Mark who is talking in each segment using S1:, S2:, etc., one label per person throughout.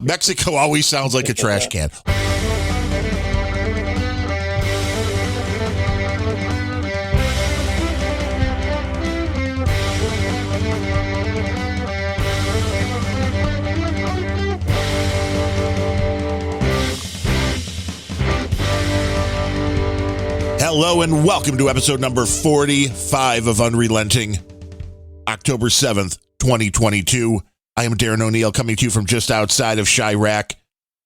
S1: Mexico always sounds like a trash can. Hello and welcome to episode number 45 of Unrelenting, October 7th, 2022. I am Darren O'Neill coming to you from just outside of Chirac.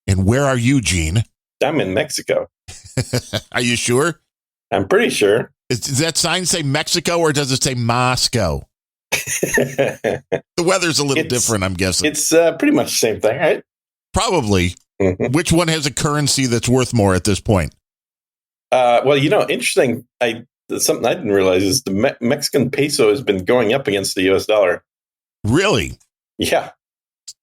S1: And where are you, Gene?
S2: I'm in Mexico.
S1: Are you sure?
S2: I'm pretty sure.
S1: Does that sign say Mexico or does it say Moscow? The weather's a little different, I'm guessing.
S2: It's pretty much the same thing, right?
S1: Probably. Mm-hmm. Which one has a currency that's worth more at this point?
S2: Well, interesting. Something I didn't realize is the Mexican peso has been going up against the U.S. dollar.
S1: Really?
S2: Yeah.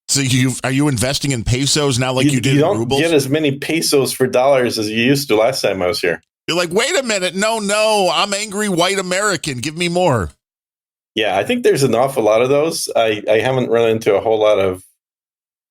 S1: So are you investing in pesos now like you did in rubles?
S2: You don't get as many pesos for dollars as you used to last time I was here.
S1: You're like, wait a minute. No, I'm angry white American. Give me more.
S2: Yeah, I think there's an awful lot of those. I haven't run into a whole lot of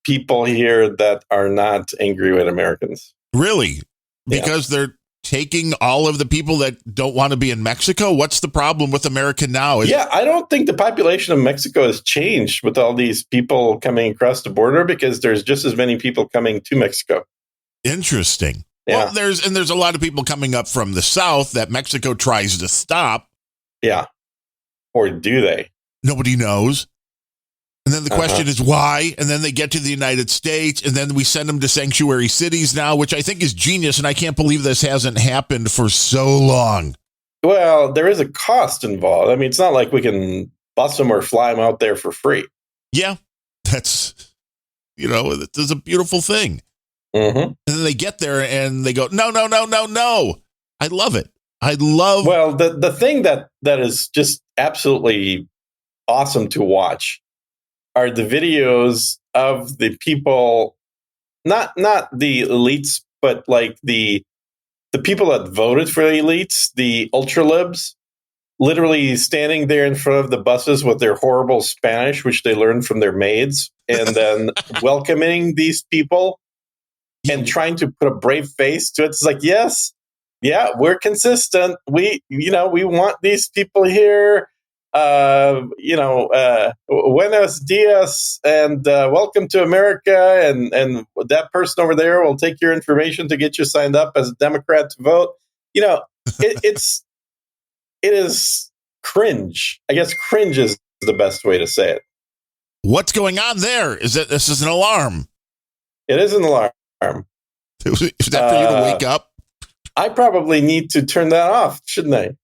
S2: people here that are not angry white Americans.
S1: Really? Because they're taking all of the people that don't want to be in Mexico? What's the problem with America now?
S2: I don't think the population of Mexico has changed with all these people coming across the border because there's just as many people coming to Mexico.
S1: Interesting.
S2: Yeah.
S1: Well, there's a lot of people coming up from the south that Mexico tries to stop.
S2: Yeah. Or do they?
S1: Nobody knows. And then the question is why? And then they get to the United States, and then we send them to sanctuary cities now, which I think is genius, and I can't believe this hasn't happened for so long.
S2: Well, there is a cost involved. I mean, it's not like we can bus them or fly them out there for free.
S1: Yeah, that's a beautiful thing.
S2: Mm-hmm.
S1: And then they get there, and they go, no. I love it. Well,
S2: the thing that is just absolutely awesome to watch are the videos of the people, not the elites, but like the people that voted for the elites, the ultra-libs, literally standing there in front of the buses with their horrible Spanish, which they learned from their maids, and then welcoming these people and trying to put a brave face to it. It's like, yes, yeah, we're consistent. We want these people here. Buenos dias and welcome to America. And that person over there will take your information to get you signed up as a Democrat to vote. It is cringe. I guess cringe is the best way to say it.
S1: What's going on there? This is an alarm?
S2: It is an alarm.
S1: Is that for you to wake up?
S2: I probably need to turn that off, shouldn't I?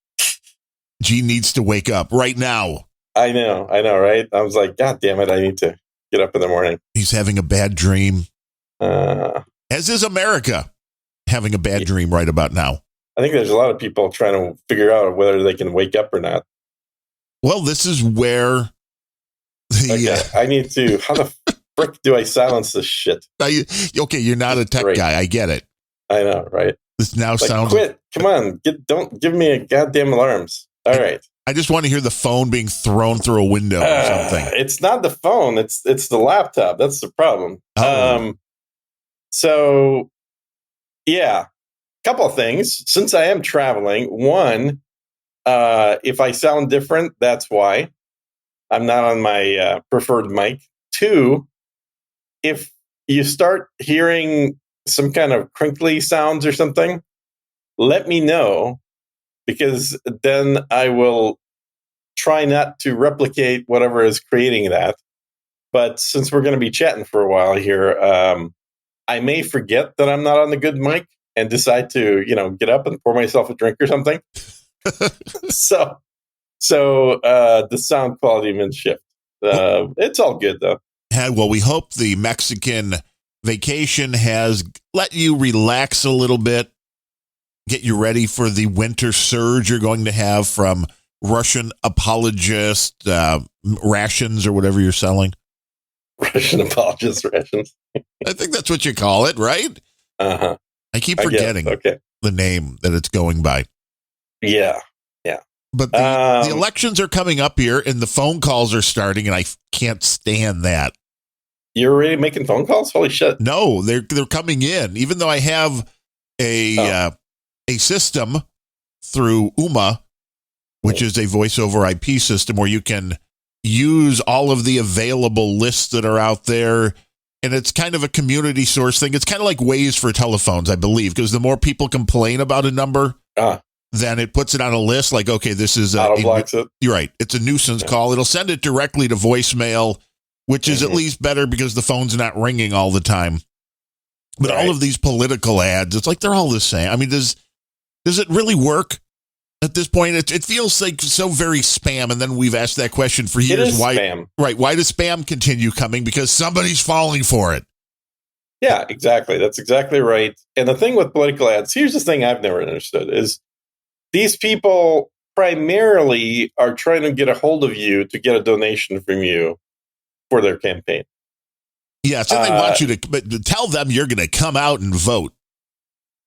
S1: Gene needs to wake up right now.
S2: I know, right? I was like, God damn it, I need to get up in the morning.
S1: He's having a bad dream. As is America, having a bad dream right about now.
S2: I think there's a lot of people trying to figure out whether they can wake up or not.
S1: Well, this is where
S2: I need to. How the frick do I silence this shit?
S1: Okay, you're not a tech guy. I get it.
S2: I know, right?
S1: This now sounds.
S2: Quit! Come on! Don't give me a goddamn alarms. All right.
S1: I just want to hear the phone being thrown through a window or something.
S2: It's not the phone. It's the laptop. That's the problem.
S1: Oh.
S2: So, yeah, couple of things. Since I am traveling, one, if I sound different, that's why I'm not on my preferred mic. Two, if you start hearing some kind of crinkly sounds or something, let me know. Because then I will try not to replicate whatever is creating that. But since we're going to be chatting for a while here, I may forget that I'm not on the good mic and decide to, get up and pour myself a drink or something. So the sound quality may shift. It's all good, though.
S1: Well, we hope the Mexican vacation has let you relax a little bit. Get you ready for the winter surge you're going to have from Russian apologist rations or whatever you're selling.
S2: Russian apologist rations.
S1: I think that's what you call it, right?
S2: Uh-huh.
S1: I keep forgetting the name that it's going by.
S2: Yeah.
S1: But the elections are coming up here and the phone calls are starting and I can't stand that.
S2: You're already making phone calls? Holy shit.
S1: No, they're coming in. Even though I have a system through UMA, which is a voice over IP system where you can use all of the available lists that are out there. And it's kind of a community source thing. It's kind of like Waze for telephones, I believe, because the more people complain about a number, then it puts it on a list like, okay, this is
S2: auto-blocks it.
S1: You're right. It's a nuisance call. It'll send it directly to voicemail, which is at least better because the phone's not ringing all the time. But all of these political ads, it's like they're all the same. I mean, does it really work at this point? It feels like so very spam. And then we've asked that question for years.
S2: It is spam.
S1: Right. Why does spam continue coming? Because somebody's falling for it.
S2: Yeah, exactly. That's exactly right. And the thing with political ads, here's the thing I've never understood is these people primarily are trying to get a hold of you to get a donation from you for their campaign.
S1: Yeah, so they want you to tell them you're going to come out and vote.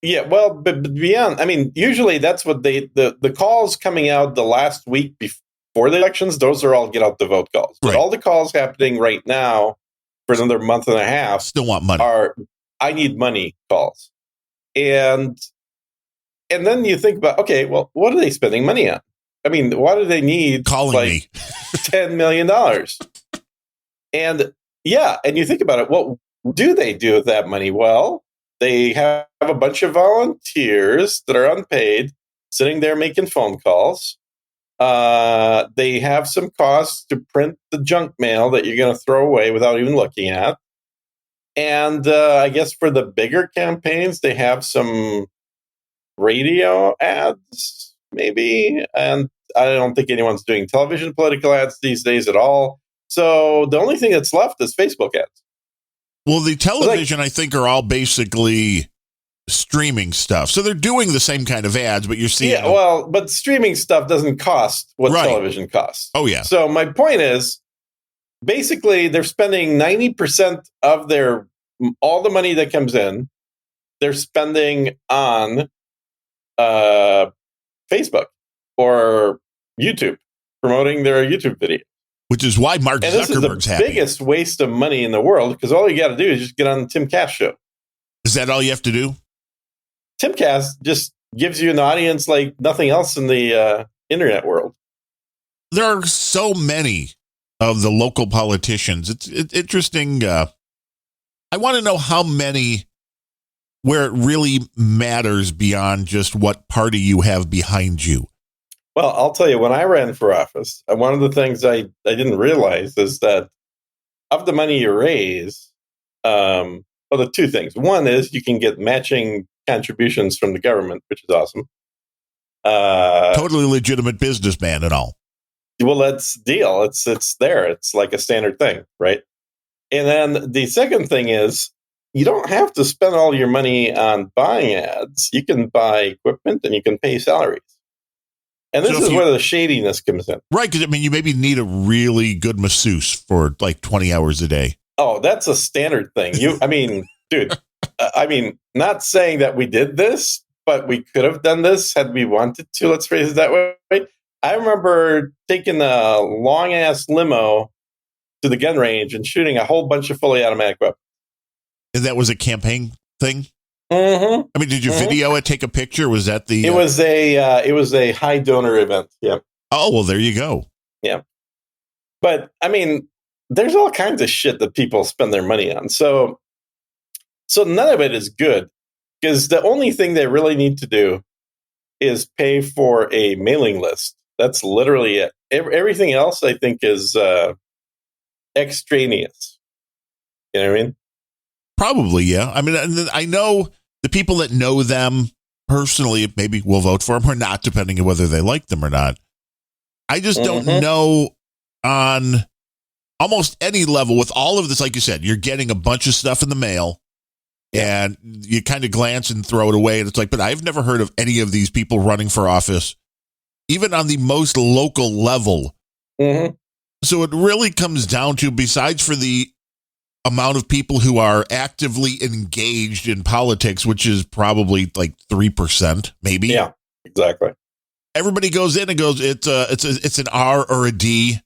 S2: Yeah, well, but beyond, I mean, usually that's what the calls coming out the last week before the elections, those are all get out the vote calls. But all the calls happening right now for another month and a half
S1: still want money.
S2: Are I need money calls. And then you think about, okay, well, what are they spending money on? I mean, why do they need
S1: calling me
S2: $10 million? And yeah, and you think about it, what do they do with that money? Well, they have a bunch of volunteers that are unpaid, sitting there making phone calls. They have some costs to print the junk mail that you're going to throw away without even looking at. And I guess for the bigger campaigns, they have some radio ads, maybe. And I don't think anyone's doing television political ads these days at all. So the only thing that's left is Facebook ads.
S1: Well, the television, I think, are all basically streaming stuff. So they're doing the same kind of ads, but you're seeing...
S2: Yeah, well, but streaming stuff doesn't cost what television costs.
S1: Oh, yeah.
S2: So my point is, basically, they're spending 90% of all the money that comes in, they're spending on Facebook or YouTube, promoting their YouTube video.
S1: Which is why Mark Zuckerberg's happy.
S2: This is the biggest waste of money in the world, because all you got to do is just get on the Tim Cass show.
S1: Is that all you have to do?
S2: Tim Cass just gives you an audience like nothing else in the internet world.
S1: There are so many of the local politicians. It's interesting. I want to know how many where it really matters beyond just what party you have behind you.
S2: Well, I'll tell you, when I ran for office, one of the things I didn't realize is that of the money you raise, the two things. One is you can get matching contributions from the government, which is awesome.
S1: Totally legitimate businessman and all.
S2: Well, that's the deal. It's there. It's like a standard thing, right? And then the second thing is you don't have to spend all your money on buying ads. You can buy equipment and you can pay salaries. And this is where the shadiness comes in.
S1: Right, because, I mean, you maybe need a really good masseuse for like 20 hours a day.
S2: Oh, that's a standard thing. Dude, not saying that we did this, but we could have done this had we wanted to. Let's phrase it that way. I remember taking a long-ass limo to the gun range and shooting a whole bunch of fully automatic weapons.
S1: And that was a campaign thing?
S2: Mm-hmm.
S1: I mean, did you video it, take a picture? Was that the...
S2: It was a high donor event, yeah.
S1: Oh, well, there you go.
S2: Yeah. But, I mean, there's all kinds of shit that people spend their money on. So none of it is good, because the only thing they really need to do is pay for a mailing list. That's literally it. Everything else, I think, is extraneous. You know what I mean?
S1: Probably, yeah. I mean, I know the people that know them personally maybe will vote for them or not, depending on whether they like them or not. I just don't know on almost any level with all of this. Like you said, you're getting a bunch of stuff in the mail and you kind of glance and throw it away. And it's like, but I've never heard of any of these people running for office, even on the most local level. Mm-hmm. So it really comes down to, besides for the amount of people who are actively engaged in politics, which is probably like 3%, maybe.
S2: Yeah, exactly.
S1: Everybody goes in and goes, it's an R or a D.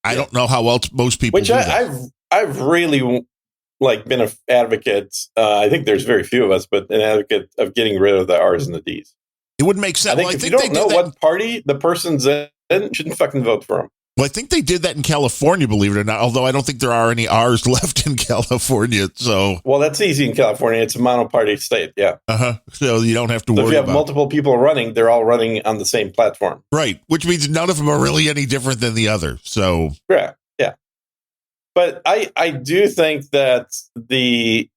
S1: I don't know how else most people do that.
S2: I've really been an advocate. I think there's very few of us, but an advocate of getting rid of the R's and the D's.
S1: It would make sense.
S2: I think if you don't know what party the person's in, you shouldn't fucking vote for them.
S1: Well, I think they did that in California, believe it or not, although I don't think there are any R's left in California. So,
S2: well, that's easy in California. It's a monoparty state. Yeah.
S1: So you don't have to worry about it.
S2: If you have multiple people running, they're all running on the same platform.
S1: Right. Which means none of them are really any different than the other. So,
S2: yeah. But I do think that the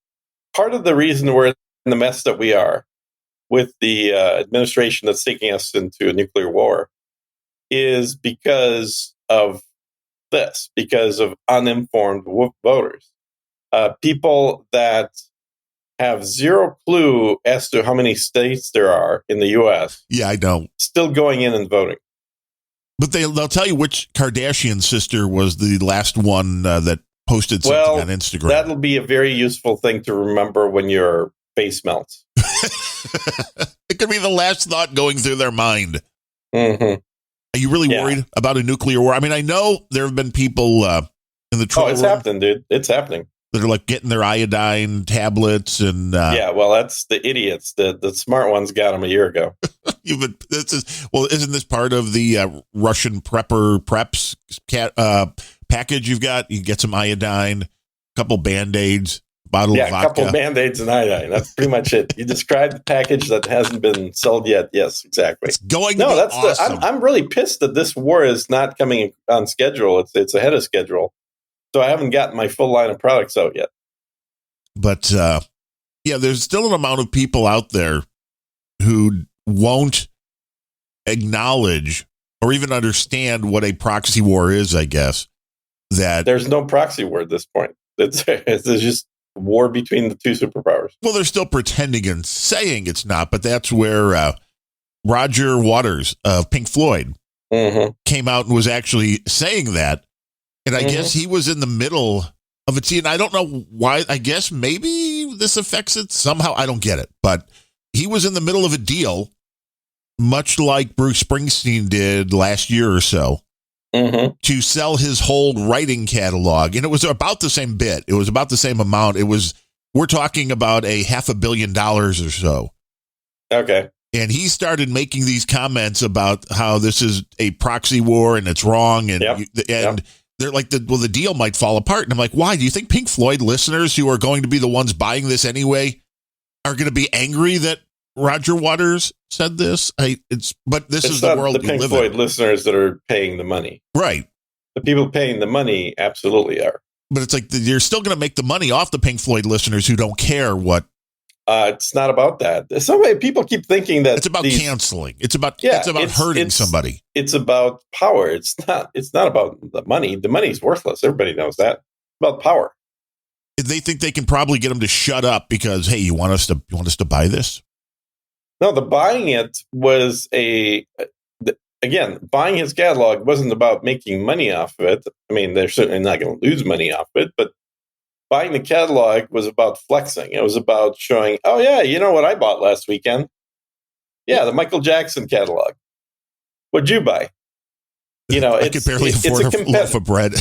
S2: part of the reason we're in the mess that we are with the administration that's taking us into a nuclear war is because of this, because of uninformed voters. People that have zero clue as to how many states there are in the U.S.
S1: Yeah, I know.
S2: Still going in and voting.
S1: But they'll tell you which Kardashian sister was the last one that posted something on Instagram.
S2: That'll be a very useful thing to remember when your face melts.
S1: It could be the last thought going through their mind.
S2: Mm-hmm.
S1: Are you really worried about a nuclear war? I mean, I know there have been people in the troll
S2: room. Happening, dude. It's happening.
S1: That are like getting their iodine tablets and
S2: that's the idiots. The smart ones got them a year ago.
S1: Isn't this part of the Russian preps package you've got? You get some iodine, a couple Band-Aids, bottle of vodka.
S2: A couple Band-Aids and iodine. That's pretty much it. You described the package that hasn't been sold yet. Yes, exactly.
S1: It's going to be awesome.
S2: I'm really pissed that this war is not coming on schedule. It's ahead of schedule. So I haven't gotten my full line of products out yet.
S1: But, there's still an amount of people out there who won't acknowledge or even understand what a proxy war is, I guess. That
S2: there's no proxy war at this point. It's just war between the two superpowers.
S1: Well, they're still pretending and saying it's not, but that's where Roger Waters of Pink Floyd came out and was actually saying that. And I guess he was in the middle of it. And I don't know why. I guess maybe this affects it somehow. I don't get it. But he was in the middle of a deal, much like Bruce Springsteen did last year or so, to sell his whole writing catalog. And it was about the same bit. It was about the same amount. We're talking about $500 million or so.
S2: Okay.
S1: And he started making these comments about how this is a proxy war and it's wrong. And they're like, the deal might fall apart. And I'm like, why? Do you think Pink Floyd listeners who are going to be the ones buying this anyway are going to be angry that Roger Waters said this? But this is the world we live in.
S2: The Pink Floyd listeners that are paying the money.
S1: Right.
S2: The people paying the money absolutely are.
S1: But it's like you're still going to make the money off the Pink Floyd listeners who don't care what.
S2: It's not about that. People keep thinking that
S1: it's about canceling. It's about hurting somebody.
S2: It's about power. It's not about the money. The money's worthless. Everybody knows that. It's about power.
S1: They think they can probably get them to shut up because, hey, you want us to buy this?
S2: No, the buying it was buying his catalog wasn't about making money off of it. I mean, they're certainly not going to lose money off of it, but buying the catalog was about flexing. It was about showing, oh, yeah, you know what I bought last weekend? Yeah, the Michael Jackson catalog. What'd you buy?
S1: I could barely afford a loaf of bread.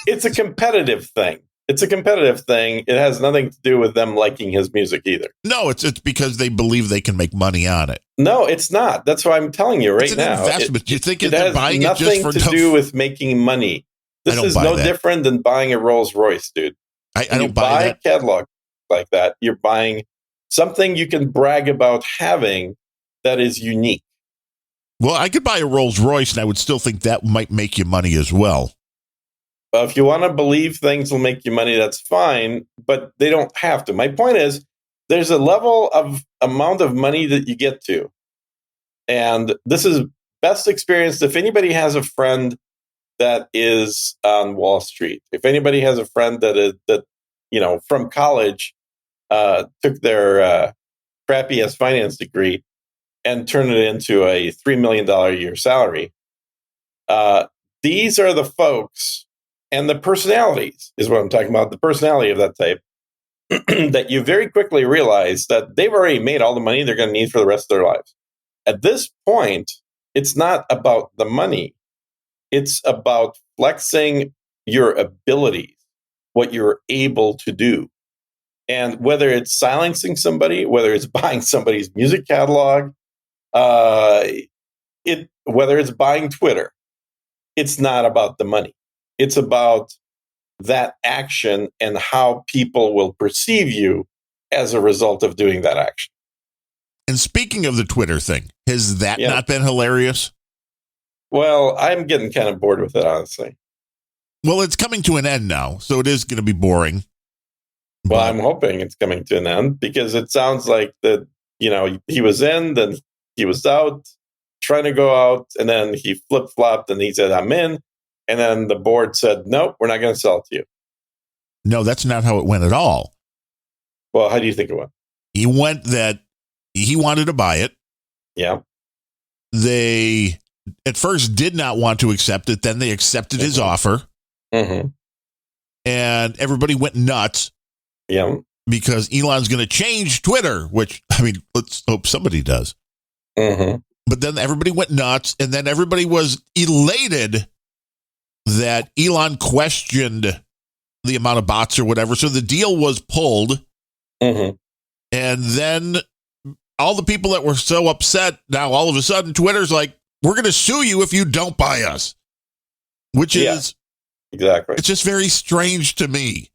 S2: It's a competitive thing. It has nothing to do with them liking his music either.
S1: No, it's because they believe they can make money on it.
S2: No, it's not. That's why I'm telling you right now.
S1: Investment. You think
S2: it has
S1: buying
S2: nothing
S1: it just
S2: to do with making money. This is no different than buying a Rolls Royce, dude.
S1: I don't buy that.
S2: A catalog like that. You're buying something you can brag about having that is unique.
S1: Well, I could buy a Rolls Royce and I would still think that might make you money as well.
S2: If you want to believe things will make you money, that's fine, but they don't have to. My point is there's a level of amount of money that you get to. And this is best experienced if anybody has a friend that is on Wall Street. If anybody has a friend that from college took their crappy-ass finance degree and turned it into a $3 million a year salary, these are the folks and the personalities is what I'm talking about, the personality of that type, that you very quickly realize that they've already made all the money they're going to need for the rest of their lives. At this point, it's not about the money. It's about flexing your abilities. what you're able to do. And whether it's silencing somebody, whether it's buying somebody's music catalog, whether it's buying Twitter, it's not about the money. It's about that action and how people will perceive you as a result of doing that action.
S1: And speaking of the Twitter thing, has that not been hilarious?
S2: Well, I'm getting kind of bored with it, honestly.
S1: Well, it's coming to an end now, so it is going to be boring.
S2: Well, I'm hoping it's coming to an end because it sounds like that, he was in, then he was out, trying to go out, and then he flip-flopped and he said, I'm in. And then the board said, nope, we're not going to sell it to you.
S1: No, that's not how it went at all.
S2: Well, how do you think it went?
S1: He went that he wanted to buy it.
S2: Yeah.
S1: They at first did not want to accept it. Then they accepted his offer.
S2: Mm-hmm.
S1: And everybody went nuts.
S2: Yeah.
S1: Because Elon's going to change Twitter, which, let's hope somebody does.
S2: Mm-hmm.
S1: But then everybody went nuts. And then everybody was elated that Elon questioned the amount of bots or whatever. So the deal was pulled.
S2: Mm-hmm.
S1: And then all the people that were so upset, now all of a sudden Twitter's like, we're going to sue you if you don't buy us. Which is
S2: exactly.
S1: It's just very strange to me.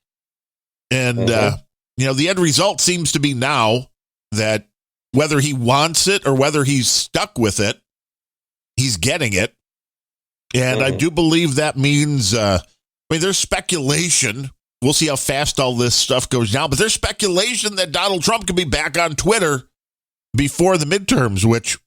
S1: And, the end result seems to be now that whether he wants it or whether he's stuck with it, he's getting it. And I do believe that means, there's speculation. We'll see how fast all this stuff goes down. But there's speculation that Donald Trump could be back on Twitter before the midterms, which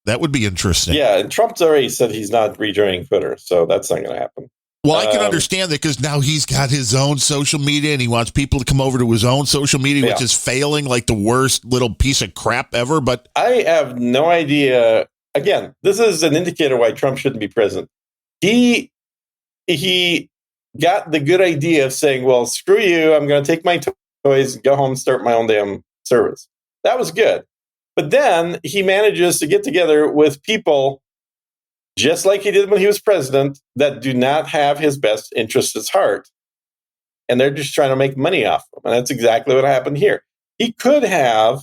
S1: that would be interesting.
S2: Yeah, and Trump's already said he's not rejoining Twitter, so that's not going to happen.
S1: Well, I can understand that because now he's got his own social media and he wants people to come over to his own social media, which is failing like the worst little piece of crap ever. But
S2: I have no idea. Again, this is an indicator why Trump shouldn't be president. He got the good idea of saying, well, screw you. I'm going to take my toys, go home, start my own damn service. That was good. But then he manages to get together with people just like he did when he was president, that do not have his best interest at heart. And they're just trying to make money off him. And that's exactly what happened here. He could have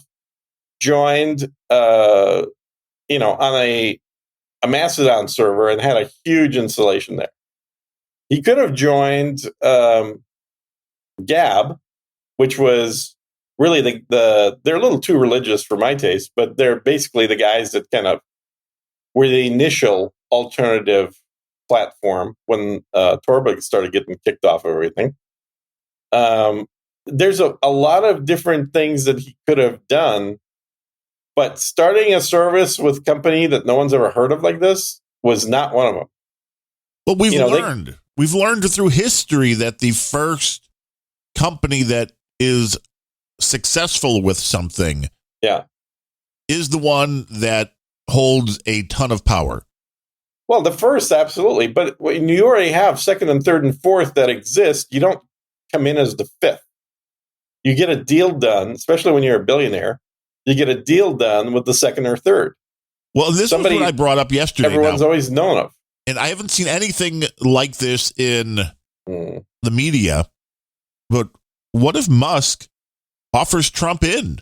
S2: joined, on a Mastodon server and had a huge installation there. He could have joined Gab, which was really they're a little too religious for my taste, but they're basically the guys that kind of were the initial alternative platform when Torberg started getting kicked off of everything. There's a lot of different things that he could have done, but starting a service with a company that no one's ever heard of like this was not one of them.
S1: But we've learned through history that the first company that is successful with something is the one that holds a ton of power.
S2: Well, the first, absolutely. But when you already have second and third and fourth that exist, you don't come in as the fifth. You get a deal done, especially when you're a billionaire. You get a deal done with the second or third.
S1: Well, this is what I brought up yesterday.
S2: Everyone's always known of.
S1: And I haven't seen anything like this in the media. But what if Musk offers Trump in?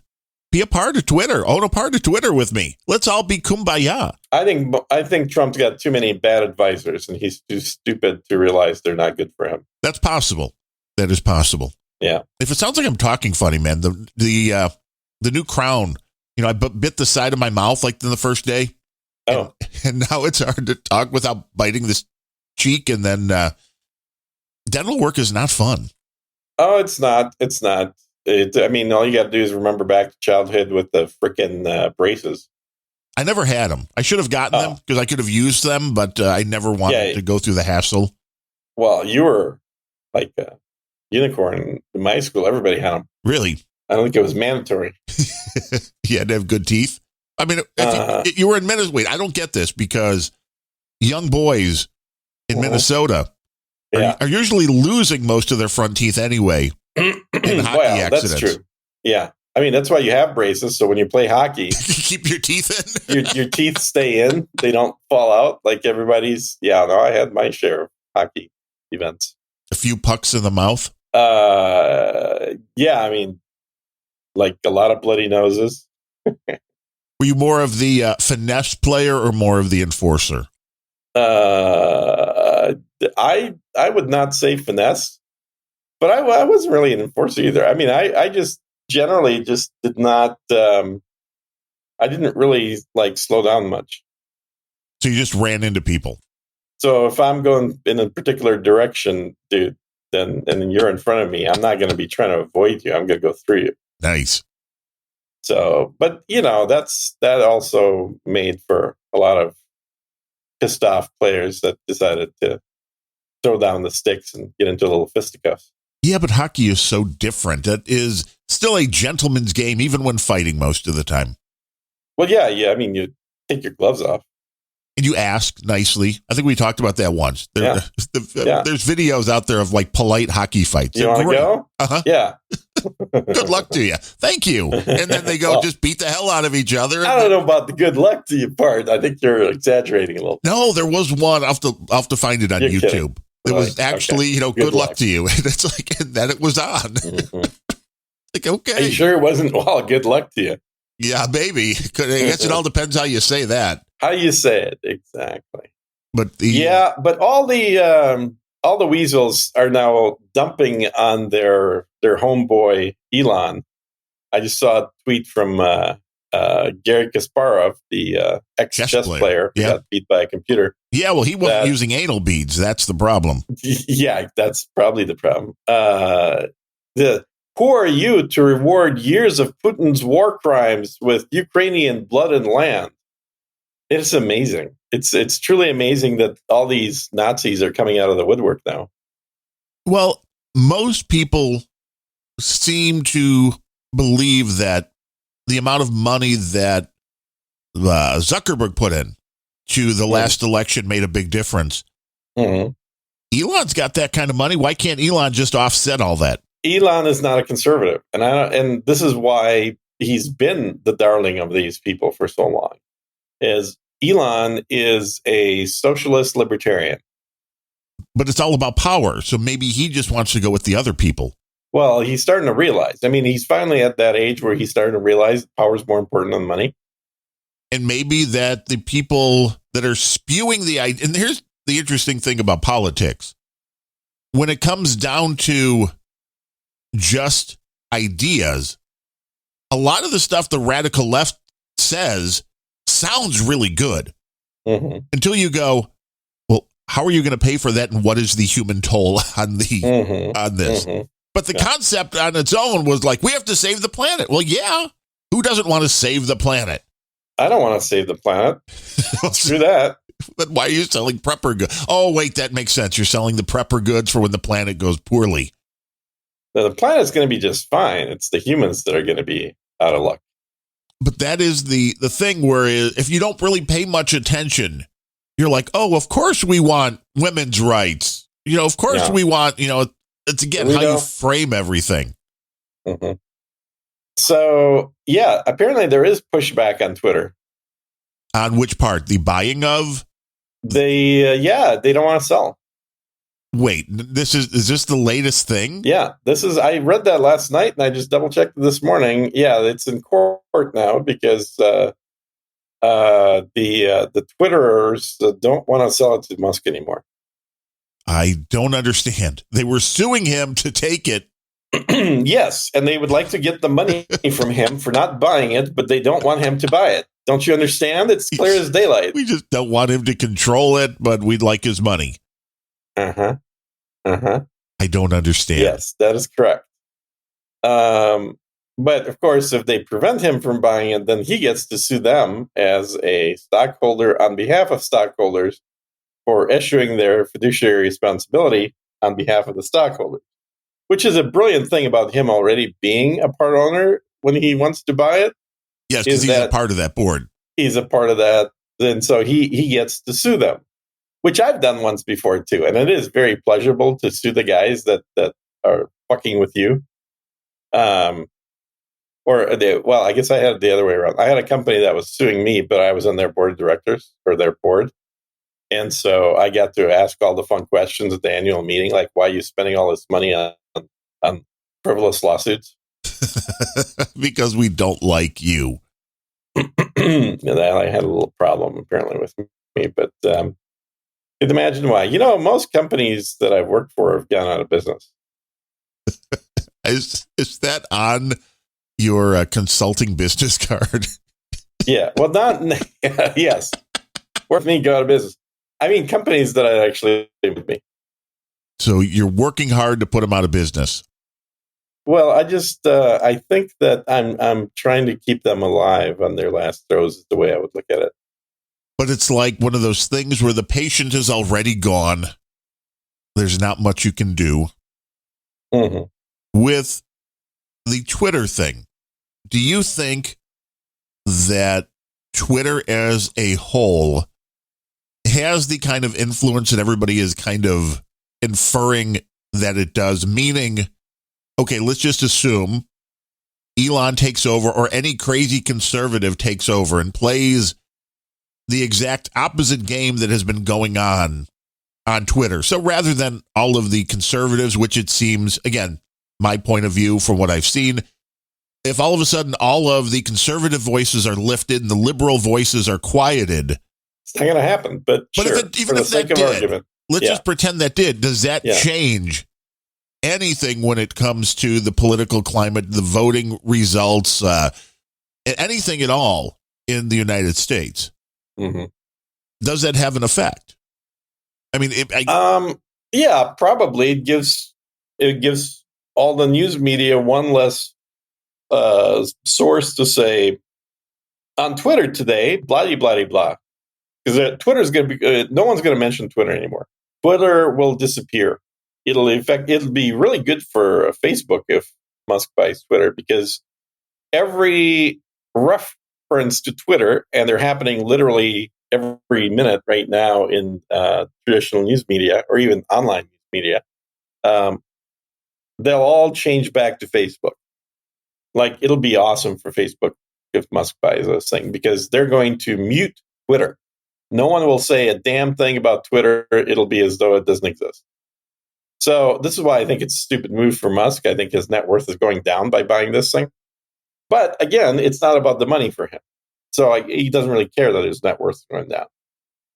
S1: Be a part of Twitter. Own a part of Twitter with me. Let's all be kumbaya.
S2: I think Trump's got too many bad advisors, and he's too stupid to realize they're not good for him.
S1: That's possible. That is possible.
S2: Yeah.
S1: If it sounds like I'm talking funny, man, the new crown, I bit the side of my mouth like in the first day.
S2: Oh.
S1: And now it's hard to talk without biting this cheek. And then dental work is not fun.
S2: Oh, it's not. It's not. All you got to do is remember back to childhood with the freaking braces.
S1: I never had them. I should have gotten them because I could have used them, but I never wanted to go through the hassle.
S2: Well, you were like a unicorn in my school. Everybody had them.
S1: Really?
S2: I don't think it was mandatory.
S1: You had to have good teeth? If you were in Minnesota, wait, I don't get this because young boys in Minnesota are usually losing most of their front teeth anyway. In hockey accidents.
S2: That's true. Yeah. That's why you have braces. So when you play hockey,
S1: you keep your teeth in.
S2: your teeth stay in. They don't fall out like everybody's. Yeah, no, I had my share of hockey events.
S1: A few pucks in the mouth.
S2: Yeah, I mean, like a lot of bloody noses.
S1: Were you more of the finesse player or more of the enforcer?
S2: I would not say finesse, but I wasn't really an enforcer either. I mean, I just generally just did not. I didn't really like slow down much.
S1: So you just ran into people.
S2: So if I'm going in a particular direction, dude, then and then you're in front of me, I'm not going to be trying to avoid you. I'm going to go through you.
S1: Nice.
S2: So, but that also made for a lot of pissed off players that decided to throw down the sticks and get into a little fisticuffs.
S1: Yeah, but hockey is so different. It is still a gentleman's game, even when fighting most of the time.
S2: Well, yeah. I mean, you take your gloves off.
S1: And you ask nicely. I think we talked about that once. There's videos out there of like polite hockey fights.
S2: You want to go?
S1: Uh-huh.
S2: Yeah.
S1: Good luck to you. Thank you. And then they go just beat the hell out of each other.
S2: I don't know about the good luck to you part. I think you're exaggerating a little.
S1: No, there was one. I'll have to find it on YouTube. Kidding. It was actually, good luck to you. And it's like, and then it was on. Mm-hmm. Like, okay.
S2: Are you sure it wasn't, good luck to you?
S1: Yeah, maybe. I guess it all depends how you say that.
S2: How you say it, exactly.
S1: But
S2: but all the weasels are now dumping on their homeboy Elon. I just saw a tweet from Gary Kasparov, the ex-chess player who got beat by a computer.
S1: Yeah, well, he wasn't using anal beads. That's the problem.
S2: Yeah, that's probably the problem. Who are you to reward years of Putin's war crimes with Ukrainian blood and land? It's amazing. It's truly amazing that all these Nazis are coming out of the woodwork now.
S1: Well, most people seem to believe that the amount of money that Zuckerberg put in to the last election made a big difference.
S2: Mm-hmm.
S1: Elon's got that kind of money. Why can't Elon just offset all that?
S2: Elon is not a conservative, and this is why he's been the darling of these people for so long. Is Elon is a socialist libertarian.
S1: But it's all about power, so maybe he just wants to go with the other people.
S2: Well, he's starting to realize. I mean, he's finally at that age where he's starting to realize power is more important than money.
S1: And maybe that the people that are spewing the idea, and here's the interesting thing about politics. When it comes down to just ideas, a lot of the stuff the radical left says sounds really good until you go, well, how are you going to pay for that? And what is the human toll on this? But the concept on its own was like, we have to save the planet. Well, yeah. Who doesn't want to save the planet?
S2: I don't want to save the planet. Screw that.
S1: But why are you selling prepper goods? Oh, wait, that makes sense. You're selling the prepper goods for when the planet goes poorly.
S2: Now, the planet's going to be just fine. It's the humans that are going to be out of luck.
S1: But that is the thing where if you don't really pay much attention, you're like, oh, of course we want women's rights. Of course we want, it's again how you frame everything.
S2: Mm-hmm. So, yeah, apparently there is pushback on Twitter.
S1: On which part? The buying of?
S2: They don't want to sell.
S1: Wait, is this the latest thing?
S2: Yeah, I read that last night and I just double checked this morning. Yeah, it's in court now because the Twitterers don't want to sell it to Musk anymore.
S1: I don't understand. They were suing him to take it.
S2: Yes, and they would like to get the money from him for not buying it, but they don't want him to buy it. Don't you understand? It's clear as daylight.
S1: We just don't want him to control it, but we'd like his money. I don't understand.
S2: Yes, that is correct. But of course, if they prevent him from buying it, then he gets to sue them as a stockholder on behalf of stockholders for issuing their fiduciary responsibility on behalf of the stockholders, which is a brilliant thing about him already being a part owner when he wants to buy it.
S1: Yes, because he's a part of that board.
S2: He's a part of that. And so he gets to sue them, which I've done once before too. And it is very pleasurable to sue the guys that are fucking with you. I guess I had it the other way around. I had a company that was suing me, but I was on their board of directors or their board. And so I got to ask all the fun questions at the annual meeting, like, why are you spending all this money on on frivolous lawsuits.
S1: Because we don't like you.
S2: I had a little problem apparently with me, but you can imagine why. Most companies that I've worked for have gone out of business.
S1: Is that on your consulting business card?
S2: Yeah. Well, yes. Worth me go out of business. I mean, companies that I actually with me.
S1: So you're working hard to put them out of business.
S2: Well, I think that I'm trying to keep them alive on their last throws is the way I would look at it.
S1: But it's like one of those things where the patient is already gone. There's not much you can do.
S2: Mm-hmm.
S1: With the Twitter thing, do you think that Twitter as a whole has the kind of influence that everybody is kind of inferring that it does? Meaning, okay, let's just assume Elon takes over or any crazy conservative takes over and plays the exact opposite game that has been going on Twitter. So rather than all of the conservatives, which it seems, again, my point of view from what I've seen, if all of a sudden all of the conservative voices are lifted and the liberal voices are quieted.
S2: It's not going to happen, but sure,
S1: even if that did, let's just pretend that did. Does that change anything when it comes to the political climate, the voting results, anything at all in the United States?
S2: Mm-hmm.
S1: Does that have an effect? I mean,
S2: yeah, probably. It gives all the news media one less source to say on Twitter today, blah, blah, blah. Because Twitter's going to be, no one's going to mention Twitter anymore. Twitter will disappear. It'll be really good for Facebook if Musk buys Twitter, because every reference to Twitter, and they're happening literally every minute right now in traditional news media or even online news media, they'll all change back to Facebook. Like, it'll be awesome for Facebook if Musk buys this thing, because they're going to mute Twitter. No one will say a damn thing about Twitter. It'll be as though it doesn't exist. So this is why I think it's a stupid move for Musk. I think his net worth is going down by buying this thing. But again, it's not about the money for him. So he doesn't really care that his net worth is going down,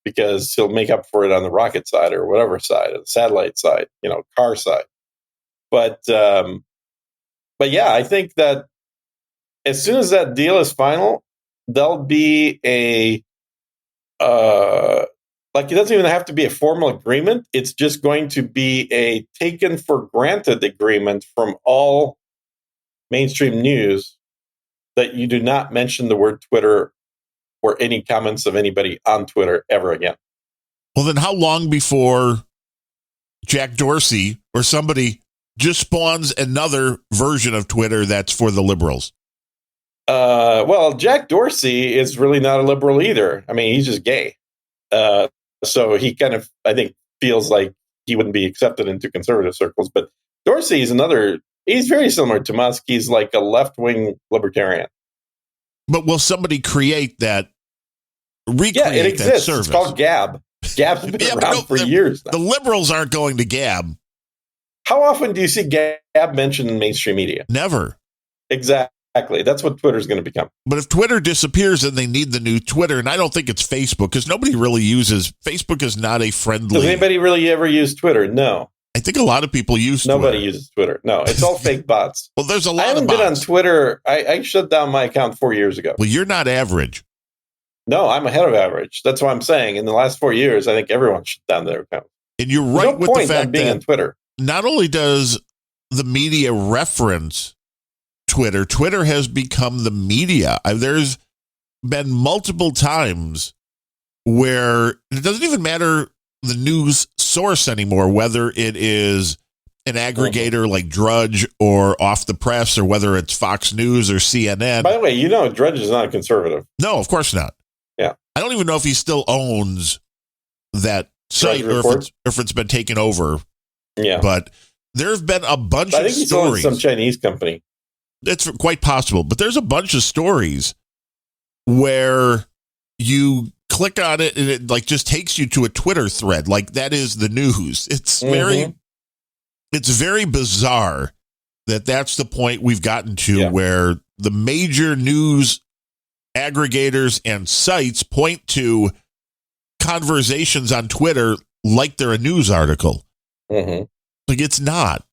S2: because he'll make up for it on the rocket side or whatever side, or the satellite side, car side. But yeah, I think that as soon as that deal is final, there'll be it doesn't even have to be a formal agreement. It's just going to be a taken for granted agreement from all mainstream news that you do not mention the word Twitter or any comments of anybody on Twitter ever again.
S1: Well, then how long before Jack Dorsey or somebody just spawns another version of Twitter that's for the liberals?
S2: Well, Jack Dorsey is really not a liberal either. I mean, he's just gay. So he kind of, I think, feels like he wouldn't be accepted into conservative circles. But Dorsey is he's very similar to Musk. He's like a left-wing libertarian.
S1: But will somebody recreate
S2: it exists.
S1: That service?
S2: It's called Gab. Gab's been around for years now.
S1: The liberals aren't going to Gab.
S2: How often do you see Gab mentioned in mainstream media?
S1: Never.
S2: Exactly. That's what Twitter's going to become.
S1: But if Twitter disappears, then they need the new Twitter. And I don't think it's Facebook, because nobody really uses Facebook. Is not a friendly.
S2: Does anybody really ever use Twitter? No.
S1: I think a lot of people use
S2: Nobody
S1: Twitter.
S2: uses Twitter. No, it's all fake bots.
S1: Well, there's a lot of bots.
S2: I haven't been on Twitter. I shut down my account 4 years ago.
S1: Well, you're not average.
S2: No, I'm ahead of average. That's what I'm saying. In the last 4 years, I think everyone shut down their account.
S1: And you're right with the fact
S2: being
S1: that
S2: on Twitter.
S1: Not only does the media reference Twitter, Twitter has become the media. There's been multiple times where it doesn't even matter the news source anymore, whether it is an aggregator like Drudge or Off the Press, or whether it's Fox News or CNN.
S2: By the way, Drudge is not a conservative.
S1: No, of course not.
S2: Yeah.
S1: I don't even know if he still owns that site or if it's been taken over.
S2: Yeah.
S1: But there have been a bunch of stories.
S2: I think he's owning some Chinese company.
S1: It's quite possible. But there's a bunch of stories where you click on it and it just takes you to a Twitter thread. Like, that is the news. It's very bizarre that's the point we've gotten to where the major news aggregators and sites point to conversations on Twitter like they're a news article.
S2: Mm-hmm.
S1: Like, it's not.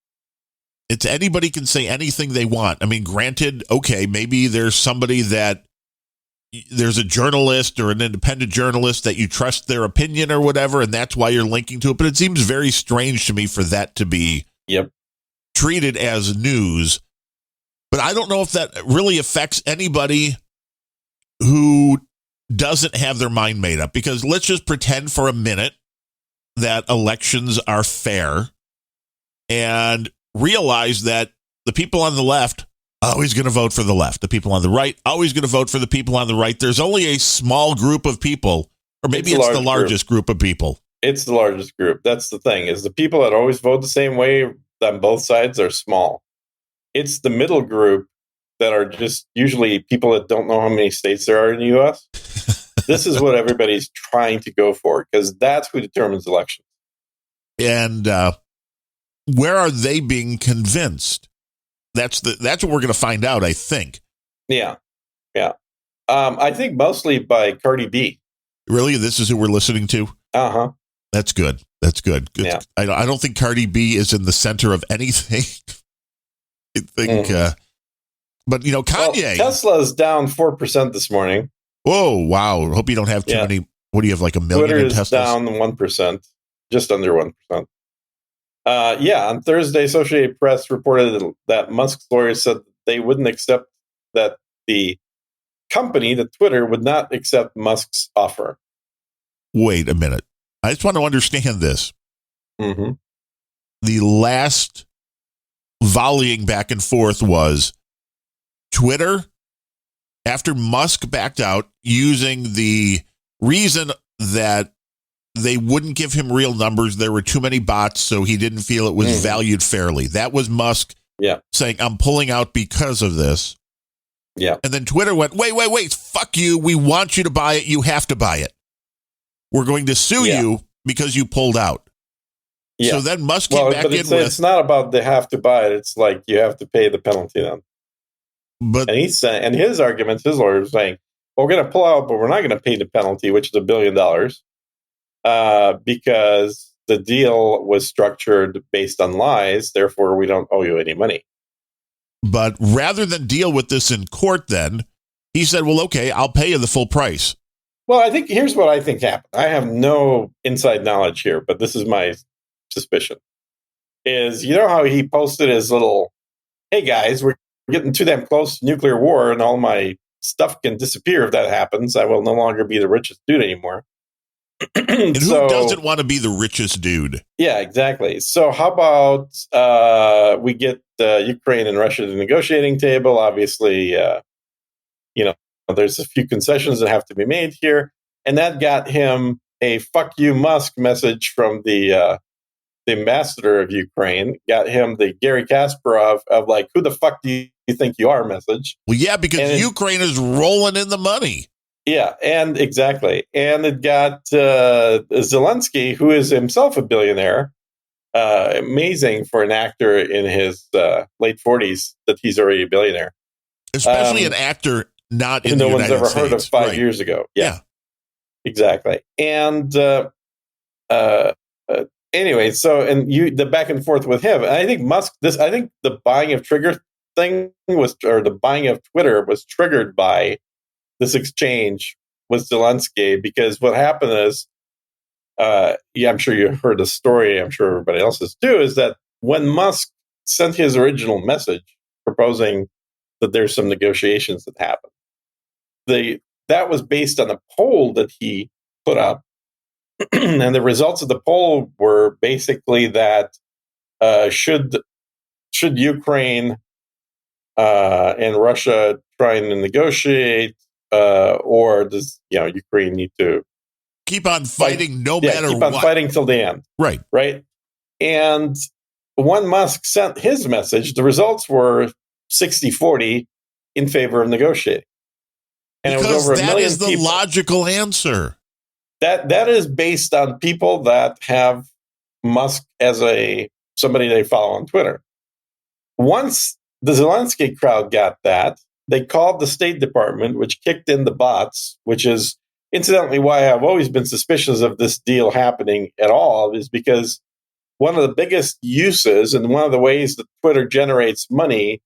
S1: It's anybody can say anything they want. I mean, granted, okay, maybe there's somebody that there's a journalist or an independent journalist that you trust their opinion or whatever, and that's why you're linking to it. But it seems very strange to me for that to be treated as news. But I don't know if that really affects anybody who doesn't have their mind made up, because let's just pretend for a minute that elections are fair and realize that the people on the left always going to vote for the left. The people on the right always going to vote for the people on the right. There's only a small group of people, or maybe it's the largest group of people.
S2: It's the largest group. That's the thing, is the people that always vote the same way on both sides are small. It's the middle group that are just usually people that don't know how many states there are in the U.S. This is what everybody's trying to go for, because that's who determines elections.
S1: And where are they being convinced? That's what we're going to find out, I think.
S2: Yeah. I think mostly by Cardi B.
S1: Really? This is who we're listening to?
S2: Uh-huh.
S1: That's good.
S2: Yeah.
S1: I don't think Cardi B is in the center of anything. I think, but Kanye.
S2: Well, Tesla's down 4% this morning.
S1: Whoa, wow. Hope you don't have too many. What do you have, like a million
S2: Twitter
S1: in
S2: is
S1: Teslas?
S2: down 1%, just under 1%. On Thursday, Associated Press reported that Musk's lawyers said they wouldn't accept that the company, the Twitter, would not accept Musk's offer.
S1: Wait a minute. I just want to understand this.
S2: Mm-hmm.
S1: The last volleying back and forth was Twitter, after Musk backed out, using the reason that they wouldn't give him real numbers. There were too many bots, so he didn't feel it was valued fairly. That was Musk saying, I'm pulling out because of this.
S2: Yeah.
S1: And then Twitter went, wait, fuck you. We want you to buy it. You have to buy it. We're going to sue you because you pulled out. Yeah. So then Musk came back in with...
S2: It's not about they have to buy it. It's like you have to pay the penalty then.
S1: But,
S2: and he's saying, and his arguments, his lawyer is saying, well, we're going to pull out, but we're not going to pay the penalty, which is $1 billion, because the deal was structured based on lies. Therefore, we don't owe you any money.
S1: But rather than deal with this in court, then he said, well, okay, I'll pay you the full price.
S2: Well, I think here's what I think happened. I have no inside knowledge here, but this is my suspicion. Is, how he posted his little, hey guys, we're getting too damn close to nuclear war and all my stuff can disappear if that happens. I will no longer be the richest dude anymore.
S1: And who doesn't want to be the richest dude?
S2: Yeah, exactly. So how about we get Ukraine and Russia to the negotiating table? Obviously, there's a few concessions that have to be made here. And that got him a fuck you Musk message from the ambassador of Ukraine, got him the Gary Kasparov of like, who the fuck do you think you are message.
S1: Well, yeah, because Ukraine is rolling in the money.
S2: Yeah, and exactly. And it got Zelensky, who is himself a billionaire. Amazing for an actor in his late 40s that he's already a billionaire.
S1: Especially an actor not in the United States.
S2: No one's ever heard of 5 years ago. Yeah. Exactly. And anyway, so the back and forth with him. And I think I think the buying of Twitter was triggered by this exchange with Zelensky, because what happened is, I'm sure you heard the story, I'm sure everybody else has too, is that when Musk sent his original message proposing that there's some negotiations that happened, that was based on a poll that he put up. And the results of the poll were basically that should Ukraine and Russia try and negotiate, or does Ukraine need to
S1: keep on fighting no matter what?
S2: Keep on fighting till the end. Right. And when Musk sent his message, the results were 60-40 in favor of negotiating. And
S1: because
S2: it was over 1 million
S1: people. That is the logical answer.
S2: That is based on people that have Musk as somebody they follow on Twitter. once the Zelensky crowd got that, they called the State Department, which kicked in the bots, which is incidentally why I've always been suspicious of this deal happening at all, is because one of the biggest uses and one of the ways that Twitter generates money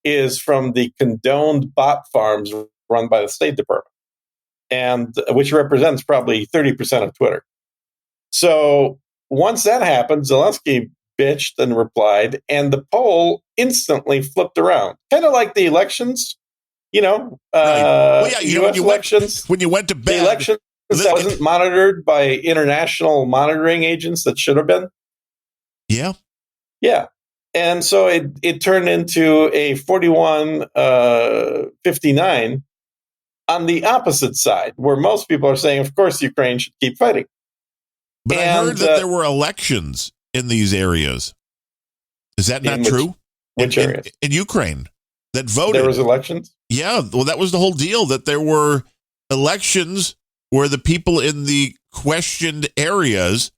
S2: is from the condoned bot farms run by the State Department, and which represents probably 30% of Twitter. So once that happened, Zelensky bitched and replied, and the poll instantly flipped around, kind of like the elections.
S1: Right. Well, yeah,
S2: U.S. elections.
S1: When you went to bed,
S2: the elections that wasn't monitored by international monitoring agents that should have been.
S1: Yeah.
S2: Yeah. And so it turned into a 41-59 on the opposite side, where most people are saying, of course, Ukraine should keep fighting.
S1: But I heard that there were elections in these areas. Is that not true?
S2: Which areas?
S1: In Ukraine that voted.
S2: There was elections?
S1: Yeah. Well, that was the whole deal, that there were elections where the people in the questioned areas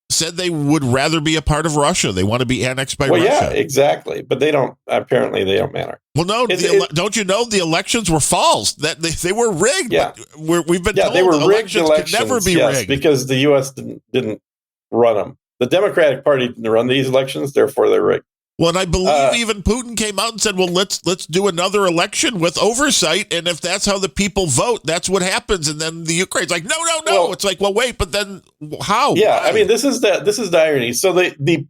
S1: said they would rather be a part of Russia. They want to be annexed by Russia.
S2: Yeah, exactly. But apparently they don't matter.
S1: Well, no, don't you know the elections were false? That they were rigged.
S2: Yeah.
S1: We've been told
S2: they were rigged
S1: elections could never be rigged.
S2: Because the U.S. didn't run them. The Democratic Party didn't run these elections, therefore they're rigged.
S1: Well, and I believe even Putin came out and said, well, let's do another election with oversight, and if that's how the people vote, that's what happens. And then the Ukraine's like, no. Well, it's like, well, wait, but then how?
S2: Yeah,
S1: Why?
S2: I mean, this is the irony. So the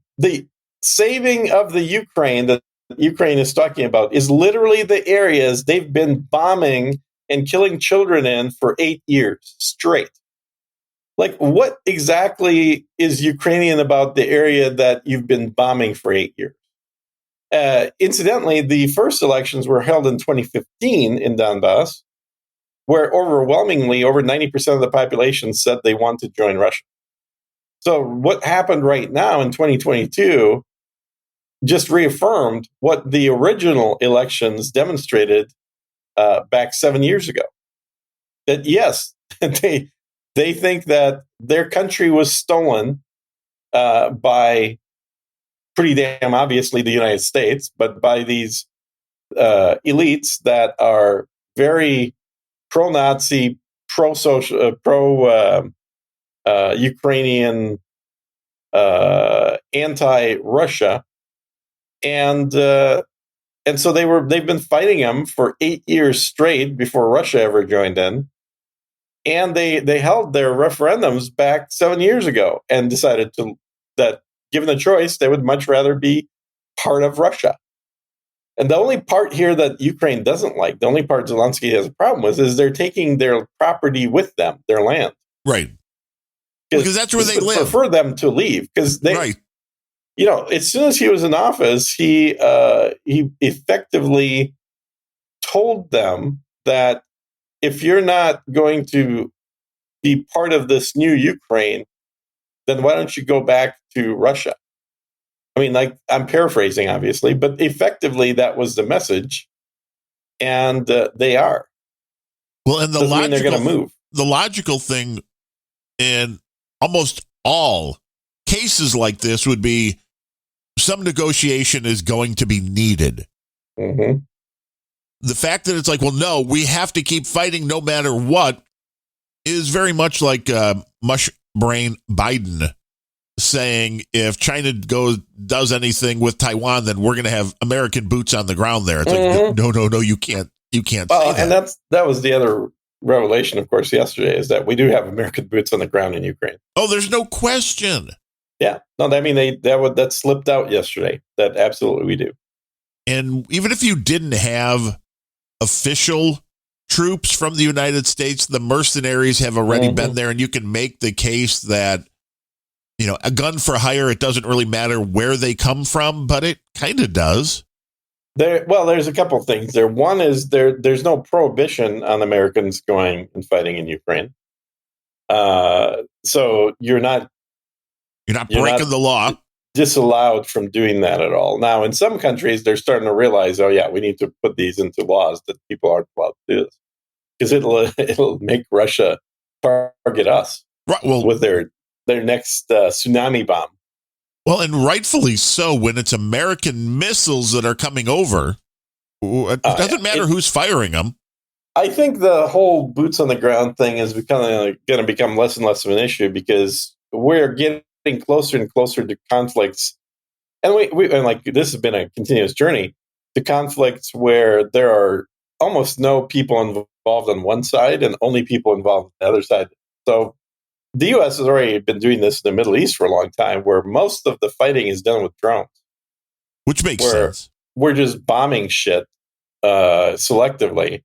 S2: saving of the Ukraine that Ukraine is talking about is literally the areas they've been bombing and killing children in for 8 years straight. Like, what exactly is Ukrainian about the area that you've been bombing for 8 years? Incidentally, the first elections were held in 2015 in Donbass, where overwhelmingly over 90% of the population said they want to join Russia. So what happened right now in 2022 just reaffirmed what the original elections demonstrated back 7 years ago. That yes, they think that their country was stolen by pretty damn obviously the United States, but by these elites that are very pro-Nazi, pro-social, pro-Ukrainian, anti-Russia, and so they've been fighting them for 8 years straight before Russia ever joined in, and they held their referendums back 7 years ago and decided that given the choice, they would much rather be part of Russia. And the only part here that Ukraine doesn't like, the only part Zelensky has a problem with, is they're taking their property with them, their land.
S1: Right. Because that's where they live.
S2: Prefer them to leave because they,
S1: right.
S2: As soon as he was in office, he effectively told them that if you're not going to be part of this new Ukraine, then why don't you go back to Russia? I mean, like, I'm paraphrasing, obviously, but effectively that was the message, and they are.
S1: Well, and
S2: they're going to move.
S1: The logical thing in almost all cases like this would be some negotiation is going to be needed.
S2: Mm-hmm.
S1: The fact that it's like, well, no, we have to keep fighting no matter what is very much like mush brain Biden saying if China does anything with Taiwan, then we're going to have American boots on the ground there. It's like, no, you can't say that.
S2: And that was the other revelation, of course, yesterday, is that we do have American boots on the ground in Ukraine.
S1: Oh, there's no question.
S2: Yeah. No, I mean, that slipped out yesterday. That absolutely we do.
S1: And even if you didn't have official troops from the United States, the mercenaries have already been there, and you can make the case that, a gun for hire, it doesn't really matter where they come from, but it kind of does.
S2: There's a couple of things there. One is there's no prohibition on Americans going and fighting in Ukraine. So you're not
S1: breaking the law.
S2: Disallowed from doing that at all. Now, in some countries, they're starting to realize, oh yeah, we need to put these into laws that people aren't allowed to do this, because it'll make Russia target us,
S1: right, well,
S2: with their next tsunami bomb.
S1: Well, and rightfully so. When it's American missiles that are coming over, it doesn't matter who's firing them.
S2: I think the whole boots on the ground thing is going to become less and less of an issue because we're getting closer and closer to conflicts, and and like this has been a continuous journey to conflicts where there are almost no people involved on one side and only people involved on the other side. So the U.S. has already been doing this in the Middle East for a long time, where most of the fighting is done with drones,
S1: which makes sense.
S2: We're just bombing shit selectively.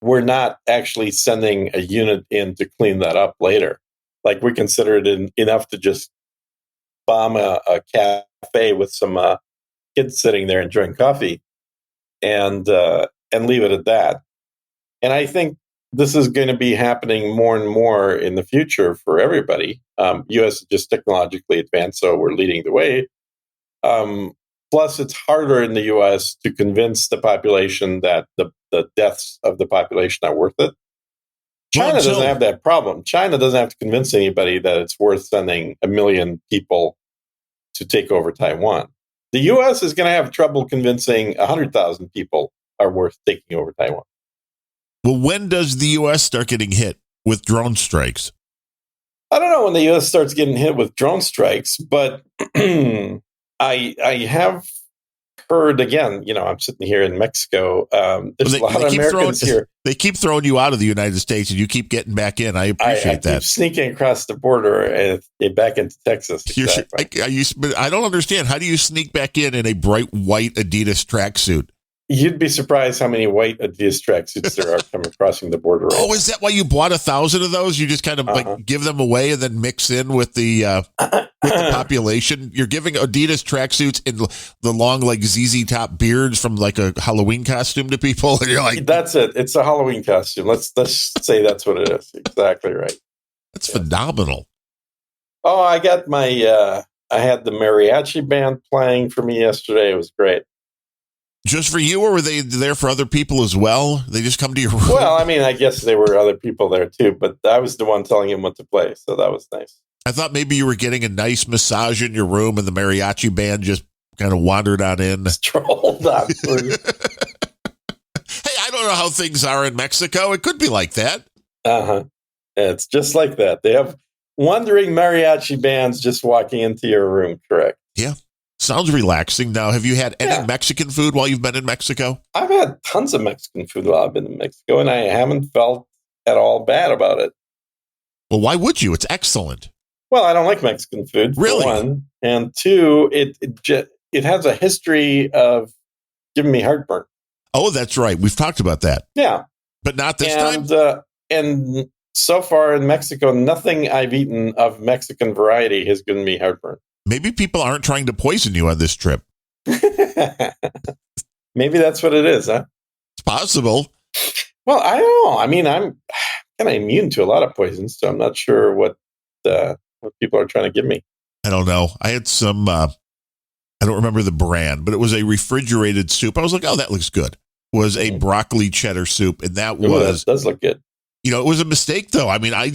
S2: We're not actually sending a unit in to clean that up later. Like we consider it enough to just bomb a cafe with some kids sitting there enjoying coffee, and leave it at that. And I think this is going to be happening more and more in the future for everybody. U.S. is just technologically advanced, so we're leading the way. Plus, it's harder in the U.S. to convince the population that the deaths of the population are worth it. China doesn't have that problem. China doesn't have to convince anybody that it's worth sending 1 million people to take over Taiwan. The U.S. is going to have trouble convincing 100,000 people are worth taking over Taiwan.
S1: Well, when does the U.S. start getting hit with drone strikes?
S2: I don't know when the U.S. starts getting hit with drone strikes, but I have heard, again, I'm sitting here in Mexico. There's a lot of Americans here.
S1: They keep throwing you out of the United States and you keep getting back in. I appreciate that.
S2: Keep sneaking across the border and back into Texas. Exactly.
S1: I don't understand. How do you sneak back in a bright white Adidas tracksuit?
S2: You'd be surprised how many white Adidas tracksuits there are coming crossing the border.
S1: Oh, is that why you bought 1,000 of those? You just kind of like give them away and then mix in with the population. You're giving Adidas tracksuits in the long like ZZ Top beards from like a Halloween costume to people, and you're like,
S2: "That's it. It's a Halloween costume." Let's say that's what it is. Exactly right.
S1: That's phenomenal.
S2: Oh, I got my. I had the mariachi band playing for me yesterday. It was great.
S1: Just for you, or were they there for other people as well? They just come to your room?
S2: Well, I mean, I guess there were other people there too, but I was the one telling him what to play, so that was nice.
S1: I thought maybe you were getting a nice massage in your room and the mariachi band just kind of wandered on in.
S2: Strolled on through.
S1: Hey, I don't know how things are in Mexico. It could be like that.
S2: Uh-huh. Yeah, it's just like that. They have wandering mariachi bands just walking into your room, correct?
S1: Yeah. Sounds relaxing. Now, have you had any Mexican food while you've been in Mexico?
S2: I've had tons of Mexican food while I've been in Mexico, and I haven't felt at all bad about it.
S1: Well, why would you? It's excellent.
S2: Well, I don't like Mexican food,
S1: really?
S2: For one. And two, it has a history of giving me heartburn.
S1: Oh, that's right. We've talked about that.
S2: Yeah.
S1: But not this time?
S2: And so far in Mexico, nothing I've eaten of Mexican variety has given me heartburn.
S1: Maybe people aren't trying to poison you on this trip.
S2: Maybe that's what it is, huh?
S1: It's possible.
S2: Well, I don't know. I mean, I'm kind of immune to a lot of poisons, so I'm not sure what people are trying to give me.
S1: I don't know. I had some, I don't remember the brand, but it was a refrigerated soup. I was like, oh, that looks good. It was a broccoli cheddar soup, and that
S2: does look good.
S1: It was a mistake, though. I mean, I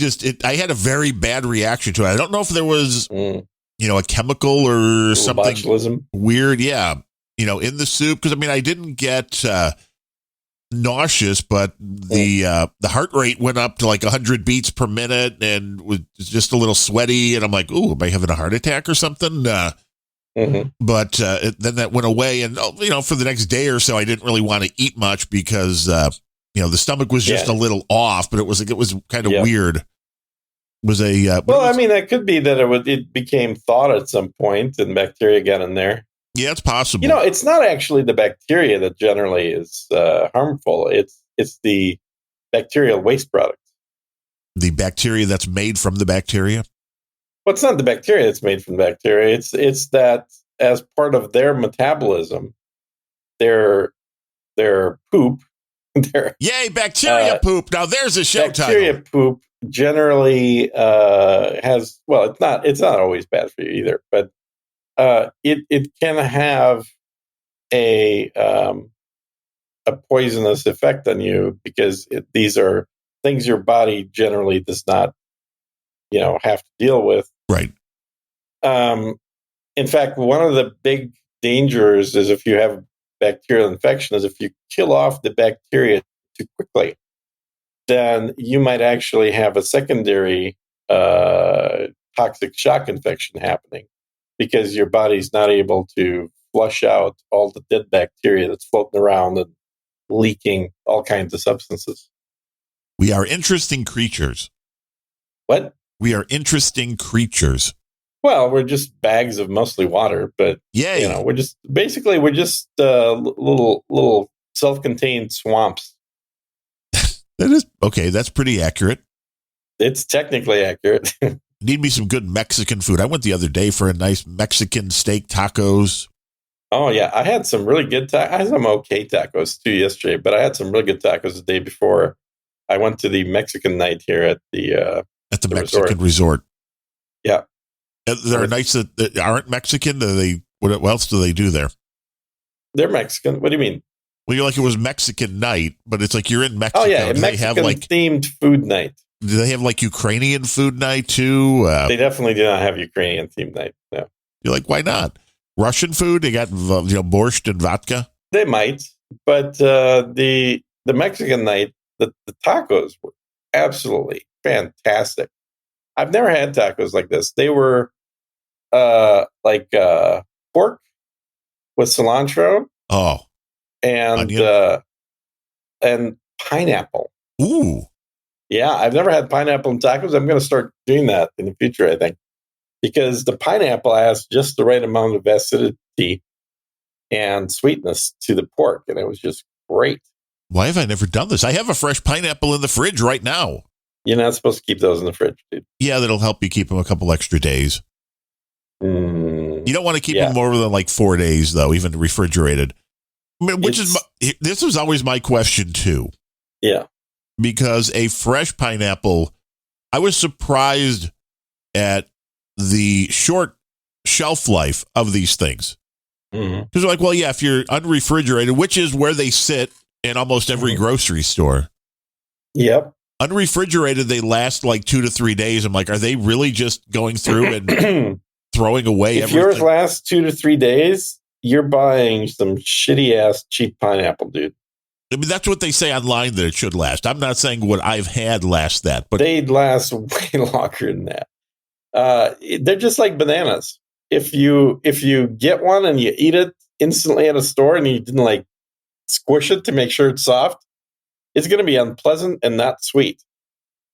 S1: had a very bad reaction to it. I don't know if there was... a chemical or something
S2: botulism.
S1: Weird. Yeah. In the soup. Cause I mean, I didn't get nauseous, but the heart rate went up to like 100 beats per minute and was just a little sweaty. And I'm like, ooh, am I having a heart attack or something? But then that went away. And, for the next day or so, I didn't really want to eat much because, the stomach was just a little off, but it was kind of weird. Was a
S2: I mean, that could be that it became thawed at some point and bacteria got in there.
S1: Yeah, it's possible.
S2: It's not actually the bacteria that generally is harmful. It's the bacterial waste products.
S1: The bacteria that's made from the bacteria?
S2: Well, it's not the bacteria that's made from the bacteria. It's that as part of their metabolism, their poop.
S1: Yay, bacteria poop! Now there's a show title.
S2: Bacteria poop generally has, well, it's not always bad for you either, but it can have a poisonous effect on you because these are things your body generally does not have to deal with,
S1: right?
S2: In fact, one of the big dangers is if you have bacterial infection is if you kill off the bacteria too quickly, then you might actually have a secondary toxic shock infection happening because your body's not able to flush out all the dead bacteria that's floating around and leaking all kinds of substances.
S1: We are interesting creatures.
S2: What?
S1: We are interesting creatures.
S2: Well, we're just bags of mostly water, but
S1: Yay.
S2: we're just little self-contained swamps.
S1: That is okay. That's pretty accurate.
S2: It's technically accurate.
S1: Need me some good Mexican food. I went the other day for a nice Mexican steak tacos.
S2: Oh yeah, I had some really good tacos. I had some okay tacos too yesterday, but I had some really good tacos the day before. I went to the Mexican night here at the
S1: Mexican resort.
S2: Yeah,
S1: there are nights that aren't Mexican. What else do they do there?
S2: They're Mexican. What do you mean?
S1: Well, you're like, it was Mexican night, but it's like you're in Mexico.
S2: Oh yeah, a Mexican themed food night.
S1: Do they have like Ukrainian food night too?
S2: They definitely do not have Ukrainian themed night. No.
S1: You're like, why not? Russian food? They got borscht and vodka.
S2: They might, but the Mexican night, the tacos were absolutely fantastic. I've never had tacos like this. They were like pork with cilantro.
S1: Oh,
S2: and pineapple.
S1: Ooh.
S2: Yeah, I've never had pineapple in tacos. I'm going to start doing that in the future, I think, because the pineapple has just the right amount of acidity and sweetness to the pork, and it was just great.
S1: Why have I never done this? I have a fresh pineapple in the fridge right now.
S2: You're not supposed to keep those in the fridge, dude.
S1: Yeah, that'll help you keep them a couple extra days. You don't want to keep them more than like 4 days, though, even refrigerated. This was always my question, too.
S2: Yeah.
S1: Because a fresh pineapple, I was surprised at the short shelf life of these things. Because they're like, well, yeah, if you're unrefrigerated, which is where they sit in almost every grocery store.
S2: Yep.
S1: Unrefrigerated, they last like 2 to 3 days. I'm like, are they really just going through and throwing away
S2: if
S1: everything?
S2: Yours lasts 2 to 3 days, you're buying some shitty ass cheap pineapple, dude.
S1: I mean, that's what they say online that it should last. I'm not saying what I've had lasts that, but
S2: they'd last way longer than that. They're just like bananas. If you get one and you eat it instantly at a store and you didn't like squish it to make sure it's soft, it's going to be unpleasant and not sweet.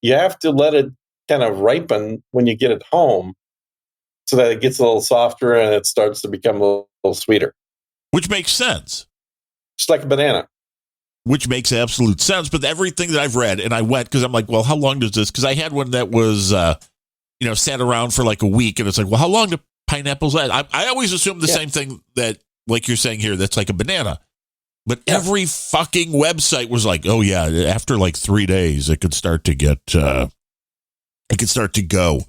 S2: You have to let it kind of ripen when you get it home so that it gets a little softer and it starts to become a little sweeter.
S1: Which makes sense.
S2: Just like a banana.
S1: Which makes absolute sense. But everything that I've read, and I went because I'm like, well, how long does this? Because I had one that was, sat around for like a week, and it's like, well, how long do pineapples last? I always assume the same thing that, like you're saying here, that's like a banana. But every fucking website was like, oh yeah, after like 3 days, it could start to get, it could start to go.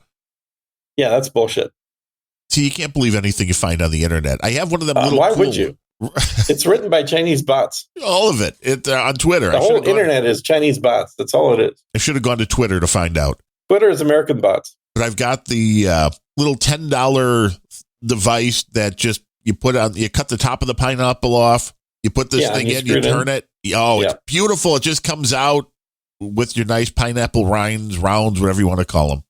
S2: Yeah, that's bullshit.
S1: See, you can't believe anything you find on the internet. I have one of them little.
S2: Why would you? It's written by Chinese bots.
S1: All of it. On Twitter.
S2: The whole internet is Chinese bots. That's all it is.
S1: I should have gone to Twitter to find out.
S2: Twitter is American bots.
S1: But I've got the little $10 device that just you cut the top of the pineapple off. You put this thing in, you turn it. Oh, it's beautiful. It just comes out with your nice pineapple rounds, whatever you want to call them.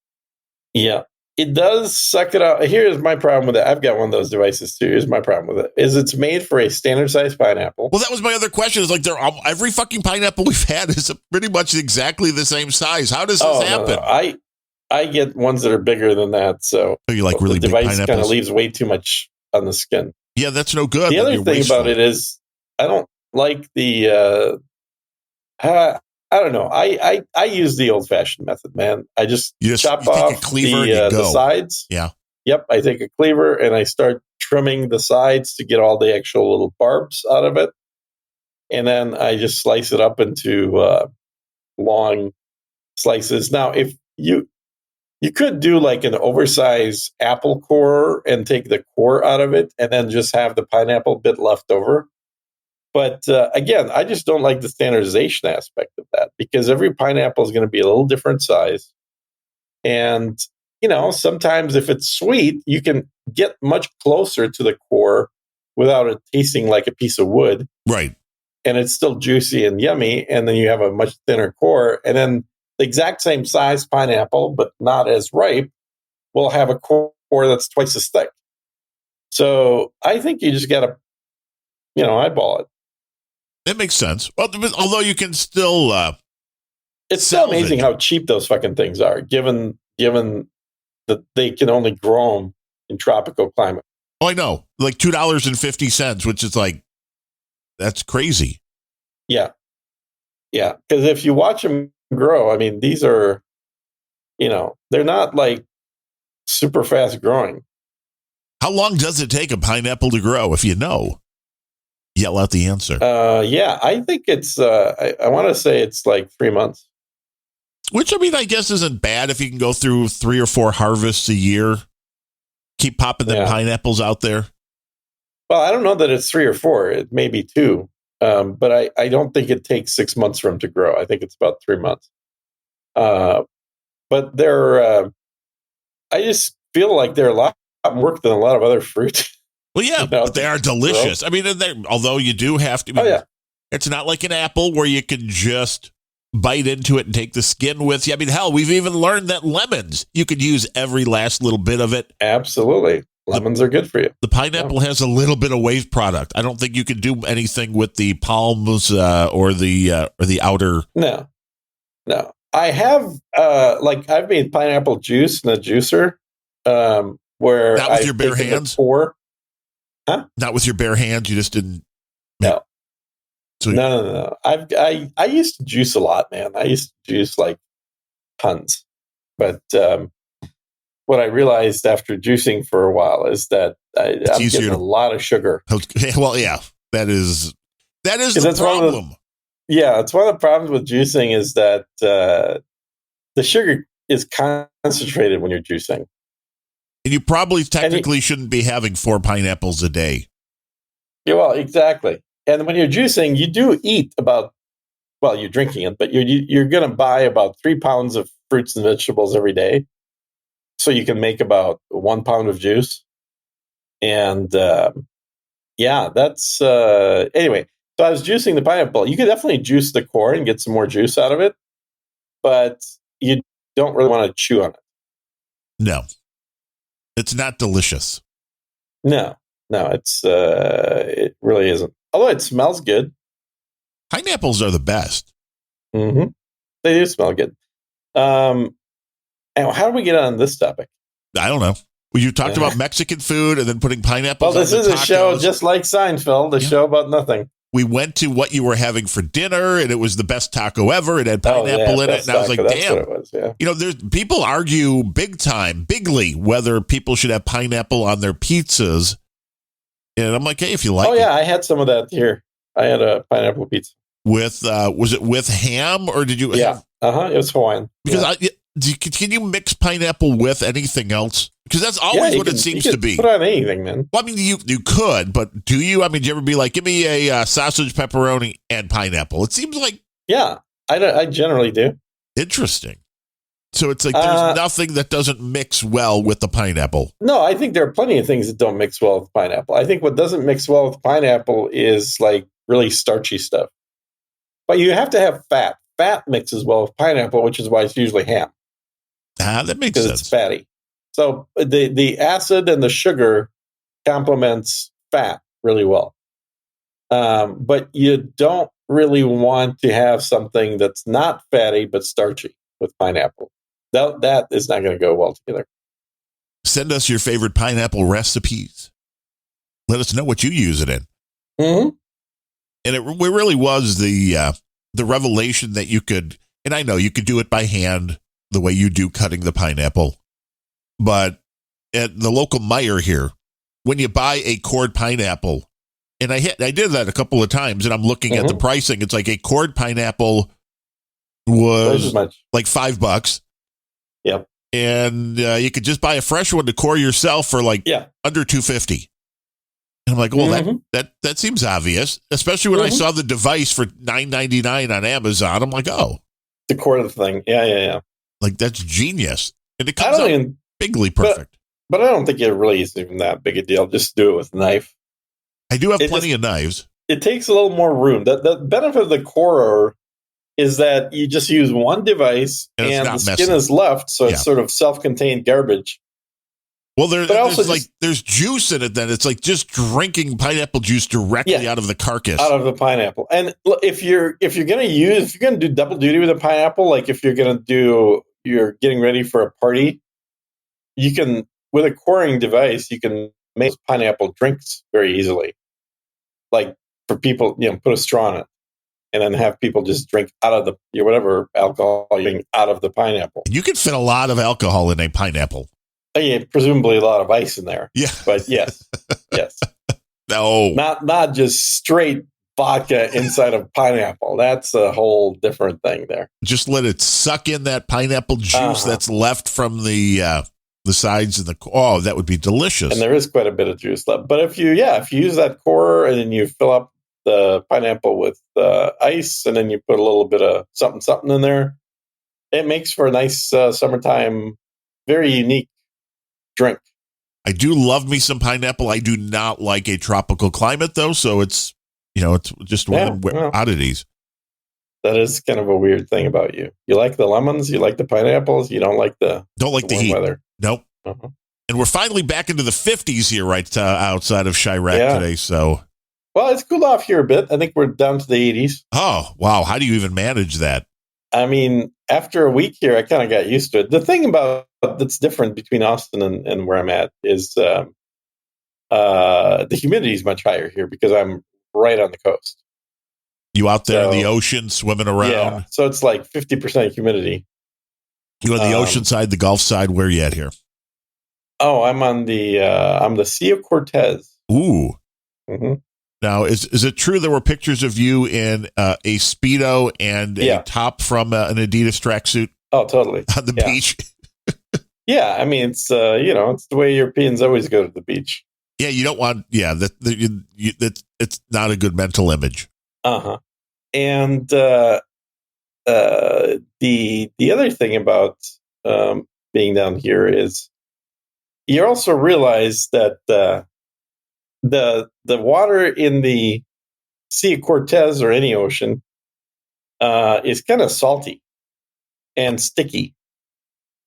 S2: Yeah. It does suck it out. Here's my problem with it. I've got one of those devices too. Here's my problem with it. Is it's made for a standard size pineapple.
S1: Well, that was my other question. It's like every fucking pineapple we've had is pretty much exactly the same size. How does this happen?
S2: No. I get ones that are bigger than that. So
S1: you like really
S2: the
S1: big pineapples?
S2: The device kind of leaves way too much on the skin.
S1: Yeah, that's no good.
S2: The other thing about it is I don't like the I don't know. I use the old fashioned method, man. I just chop off the sides.
S1: Yeah.
S2: Yep. I take a cleaver and I start trimming the sides to get all the actual little barbs out of it. And then I just slice it up into long slices. Now, if you could do like an oversized apple core and take the core out of it and then just have the pineapple bit left over. But again, I just don't like the standardization aspect of that because every pineapple is going to be a little different size. And sometimes if it's sweet, you can get much closer to the core without it tasting like a piece of wood.
S1: Right.
S2: And it's still juicy and yummy. And then you have a much thinner core. And then the exact same size pineapple, but not as ripe, will have a core that's twice as thick. So I think you just got to, eyeball it.
S1: It makes sense. Well, although you can still,
S2: it's so amazing how cheap those fucking things are, given that they can only grow them in tropical climate.
S1: Oh, I know, like $2.50, which is like, that's crazy.
S2: Yeah, yeah. Because if you watch them grow, I mean, these are, they're not like super fast growing.
S1: How long does it take a pineapple to grow? If you know, yell out the answer.
S2: Yeah, I think it's. I want to say it's like 3 months.
S1: Which, I mean, I guess isn't bad if you can go through 3 or 4 harvests a year. Keep popping the pineapples out there.
S2: Well, I don't know that it's 3 or 4. It may be 2. But I don't think it takes 6 months for them to grow. I think it's about 3 months. But they're. I just feel like they're a lot more work than a lot of other fruit.
S1: Well, yeah, but they are delicious. Grow. I mean, although you do have to. It's not like an apple where you can just bite into it and take the skin with you. I mean, hell, we've even learned that lemons, you could use every last little bit of it.
S2: Absolutely. Lemons are good for you.
S1: The pineapple has a little bit of waste product. I don't think you can do anything with the palms or the outer.
S2: No. I have I've made pineapple juice in a juicer where
S1: not with your bare hands.
S2: Huh?
S1: Not with your bare hands. You just didn't.
S2: No. So no. I used to juice a lot, man. I used to juice like tons, but what I realized after juicing for a while is that I'm getting a lot of sugar.
S1: Well, yeah, that is the problem.
S2: It's one of the problems with juicing is that the sugar is concentrated when you're juicing.
S1: And you probably technically shouldn't be having 4 pineapples a day.
S2: Yeah, well, exactly. And when you're juicing, you do eat you're drinking it, but you're going to buy about 3 pounds of fruits and vegetables every day. So you can make about 1 pound of juice. And that's anyway. So I was juicing the pineapple. You could definitely juice the core and get some more juice out of it, but you don't really want to chew on it.
S1: No, it's not delicious.
S2: No, it really isn't. Although it smells good.
S1: Pineapples are the best.
S2: Mm-hmm. They do smell good. And how do we get on this topic?
S1: I don't know. Well, you talked about Mexican food and then putting pineapples.
S2: Well, this is a show just like Seinfeld, a show about nothing.
S1: We went to what you were having for dinner, and it was the best taco ever. It had pineapple in it, and I was like, "Damn!"
S2: What it was, yeah.
S1: There's people argue bigly, whether people should have pineapple on their pizzas. And I'm like, "Hey, if you like."
S2: Oh yeah, I had some of that here. I had a pineapple pizza
S1: with. Was it with ham or did you?
S2: Yeah. It was Hawaiian.
S1: Because can you mix pineapple with anything else? Because that's always what it seems to be.
S2: Put on anything, man.
S1: Well, I mean, you could, but do you? I mean, do you ever be like, give me a sausage, pepperoni, and pineapple? It seems like.
S2: Yeah, I generally do.
S1: Interesting. So it's like there's nothing that doesn't mix well with the pineapple.
S2: No, I think there are plenty of things that don't mix well with pineapple. I think what doesn't mix well with pineapple is like really starchy stuff. But you have to have fat. Fat mixes well with pineapple, which is why it's usually ham.
S1: That makes sense.
S2: Because it's fatty. So the acid and the sugar complements fat really well. But you don't really want to have something that's not fatty but starchy with pineapple. That is not going to go well together.
S1: Send us your favorite pineapple recipes. Let us know what you use it in.
S2: Mm-hmm.
S1: And it really was the revelation that you could, and I know you could do it by hand the way you do cutting the pineapple. But at the local Meijer here, when you buy a cord pineapple, and I did that a couple of times, and I'm looking at the pricing. It's like a cord pineapple was like $5.
S2: Yep.
S1: And you could just buy a fresh one to core yourself for like under $2.50. And I'm like, well, that seems obvious, especially when I saw the device for $9.99 on Amazon. I'm like, oh,
S2: the core of the thing. Yeah.
S1: Like that's genius. And it
S2: I don't even
S1: Bigly perfect.
S2: But I don't think it really is even that big a deal. Just do it with a knife.
S1: I do have plenty of knives.
S2: It takes a little more room. The benefit of the corer is that you just use one device and the skin is left, so it's sort of self-contained garbage.
S1: Well, there's juice in it. Then it's like just drinking pineapple juice directly out of the carcass,
S2: out of the pineapple. And if you're going to do double duty with a pineapple, like if you're getting ready for a party, you can, with a coring device, you can make pineapple drinks very easily. Like for people, put a straw in it, and then have people just drink out of whatever alcohol you're drinking out of the pineapple.
S1: You can fit a lot of alcohol in a pineapple.
S2: Yeah, presumably a lot of ice in there.
S1: Yeah,
S2: but yes.
S1: No,
S2: not just straight vodka inside of pineapple. That's a whole different thing there.
S1: Just let it suck in that pineapple juice that's left from the sides of that would be delicious.
S2: And there is quite a bit of juice left. But if you use that core and then you fill up the pineapple with ice and then you put a little bit of something in there, it makes for a nice summertime, very unique drink.
S1: I do love me some pineapple. I do not like a tropical climate though, so it's just one of the oddities.
S2: That is kind of a weird thing about you. You like the lemons, you like the pineapples, you don't like the
S1: heat.
S2: Weather.
S1: Nope.
S2: Uh-huh.
S1: And we're finally back into the 50s here, right outside of Chirac today. So,
S2: well, it's cooled off here a bit. I think we're down to the 80s.
S1: Oh wow! How do you even manage that?
S2: I mean, after a week here, I kind of got used to it. The thing that's different between Austin and where I'm at is the humidity is much higher here because I'm right on the coast.
S1: You out there in the ocean swimming around?
S2: Yeah, so it's like 50% humidity.
S1: You on the ocean side, the Gulf side? Where are you at here?
S2: Oh, I'm on the Sea of Cortez.
S1: Ooh.
S2: Mm-hmm.
S1: Now, is it true there were pictures of you in a Speedo and a top from an Adidas tracksuit?
S2: Oh, totally.
S1: On the beach?
S2: Yeah, I mean, it's it's the way Europeans always go to the beach.
S1: Yeah, you don't want, it's not a good mental image.
S2: Uh-huh. And the other thing about being down here is you also realize that the water in the Sea of Cortez or any ocean is kind of salty and sticky.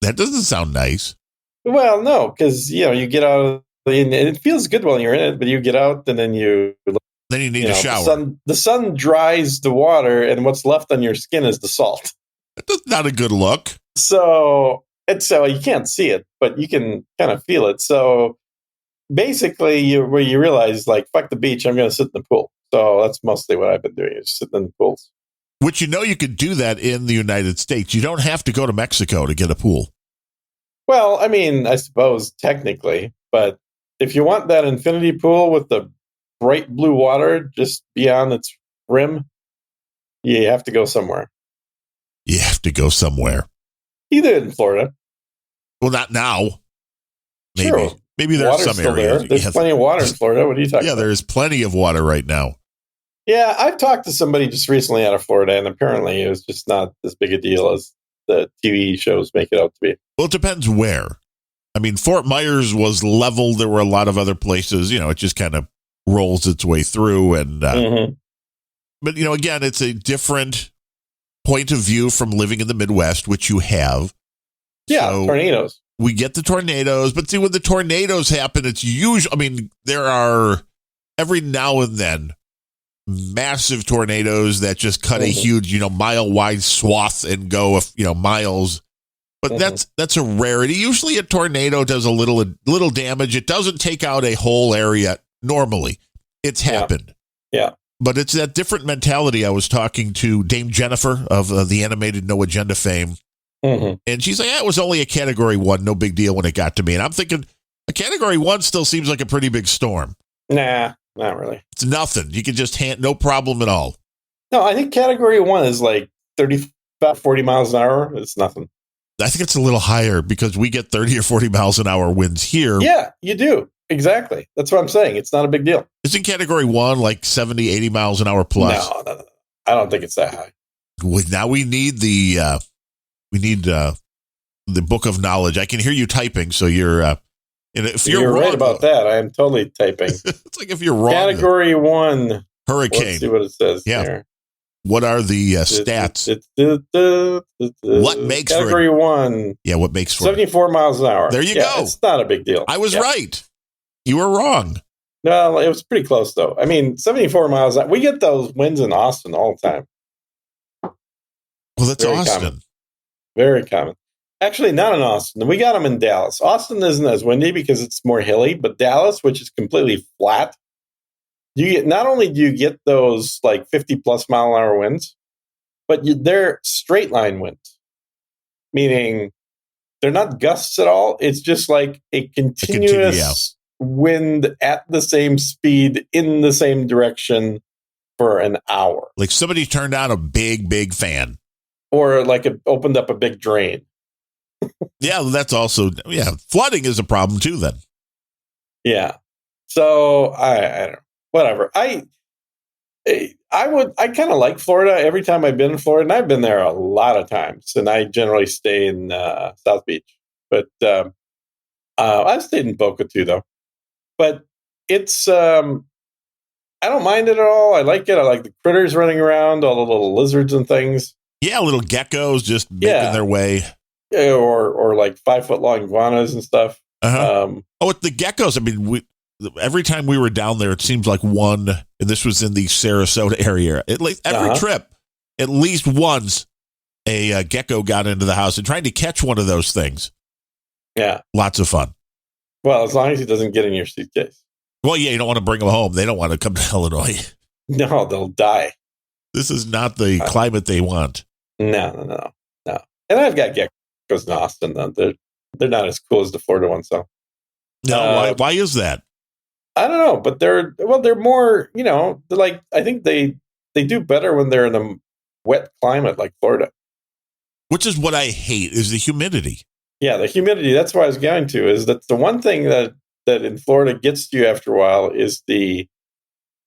S1: That doesn't sound nice.
S2: Well, no, because you get out and it feels good while you're in it, but you get out and then you
S1: need a shower.
S2: The sun dries the water, and what's left on your skin is the salt.
S1: That's not a good look.
S2: So you can't see it, but you can kind of feel it. So basically, you realize, like, fuck the beach, I'm going to sit in the pool. So that's mostly what I've been doing, is sitting in the pools.
S1: Which you could do that in the United States. You don't have to go to Mexico to get a pool.
S2: Well, I mean, I suppose technically, but if you want that infinity pool with the bright blue water just beyond its rim, you have to go somewhere.
S1: You have to go somewhere.
S2: Either in Florida.
S1: Well, not now. Maybe.
S2: Sure.
S1: Maybe there's some areas.
S2: There's plenty of water in Florida. What are you talking about?
S1: Yeah, there's plenty of water right now.
S2: Yeah, I've talked to somebody just recently out of Florida, and apparently it was just not as big a deal as the TV shows make it out to be.
S1: Well, it depends where. I mean, Fort Myers was leveled. There were a lot of other places. It just kind of rolls its way through. And But, again, it's a different point of view from living in the Midwest, which you have.
S2: Yeah,
S1: so
S2: tornadoes.
S1: We get the tornadoes. But see, when the tornadoes happen, it's usually, there are every now and then massive tornadoes that just cut a huge, mile wide swath and go, miles. But that's a rarity. Usually a tornado does a little damage. It doesn't take out a whole area normally. It's happened.
S2: Yeah.
S1: But it's that different mentality. I was talking to Dame Jennifer of the animated No Agenda fame. And she's like, it was only a category 1, no big deal when it got to me. And I'm thinking a category 1 still seems like a pretty big storm.
S2: Nah, not really.
S1: It's nothing. You can just no problem at all.
S2: No, I think category 1 is like 35, 40 miles an hour. It's nothing.
S1: I think it's a little higher because we get 30 or 40 miles an hour winds here.
S2: Yeah, you do. Exactly. That's what I'm saying. It's not a big deal.
S1: Isn't category 1 like 70, 80 miles an hour plus?
S2: No. I don't think it's that high.
S1: Now we need the book of knowledge. I can hear you typing, so you're. And if you're wrong,
S2: right about that. I am totally typing.
S1: It's like if you're wrong.
S2: Category 1.
S1: Hurricane.
S2: Let's see what it says there.
S1: What are the stats? What makes
S2: Category 1?
S1: Yeah, what makes for
S2: 74 miles an hour.
S1: There you go.
S2: It's not a big deal.
S1: I was right. You were wrong.
S2: No, it was pretty close though. I mean, 74 miles. We get those winds in Austin all the time.
S1: Well, that's
S2: Very
S1: Austin.
S2: Common. Very common. Actually, not in Austin. We got them in Dallas. Austin isn't as windy because it's more hilly, but Dallas, which is completely flat, not only do you get those like 50 plus mile an hour winds, but they're straight line winds, meaning they're not gusts at all. It's just like a continuous wind at the same speed in the same direction for an hour.
S1: Like somebody turned on a big fan.
S2: Or like it opened up a big drain.
S1: Yeah, that's also, flooding is a problem too then.
S2: Yeah. So I don't know. Whatever. I kind of like Florida every time I've been in Florida, and I've been there a lot of times, and I generally stay in South Beach. But I've stayed in Boca too, though. But it's I don't mind it at all. I like it. I like the critters running around, all the little lizards and things.
S1: Yeah, little geckos just making their way.
S2: Or like 5 foot long iguanas and stuff.
S1: With the geckos, I mean, every time we were down there, it seems like one, and this was in the Sarasota area. Every trip, at least once, a gecko got into the house and trying to catch one of those things.
S2: Yeah.
S1: Lots of fun.
S2: Well, as long as he doesn't get in your suitcase.
S1: Well, yeah, you don't want to bring them home. They don't want to come to Illinois.
S2: No, they'll die.
S1: This is not the climate they want.
S2: No. And I've got geckos in Austin, though. They're not as cool as the Florida ones, though.
S1: No, why is that?
S2: I don't know, but they're more, they're like, I think they do better when they're in a wet climate like Florida.
S1: Which is what I hate, is the humidity.
S2: Yeah, the humidity. That's what I was going to, is that the one thing that in Florida gets to you after a while is it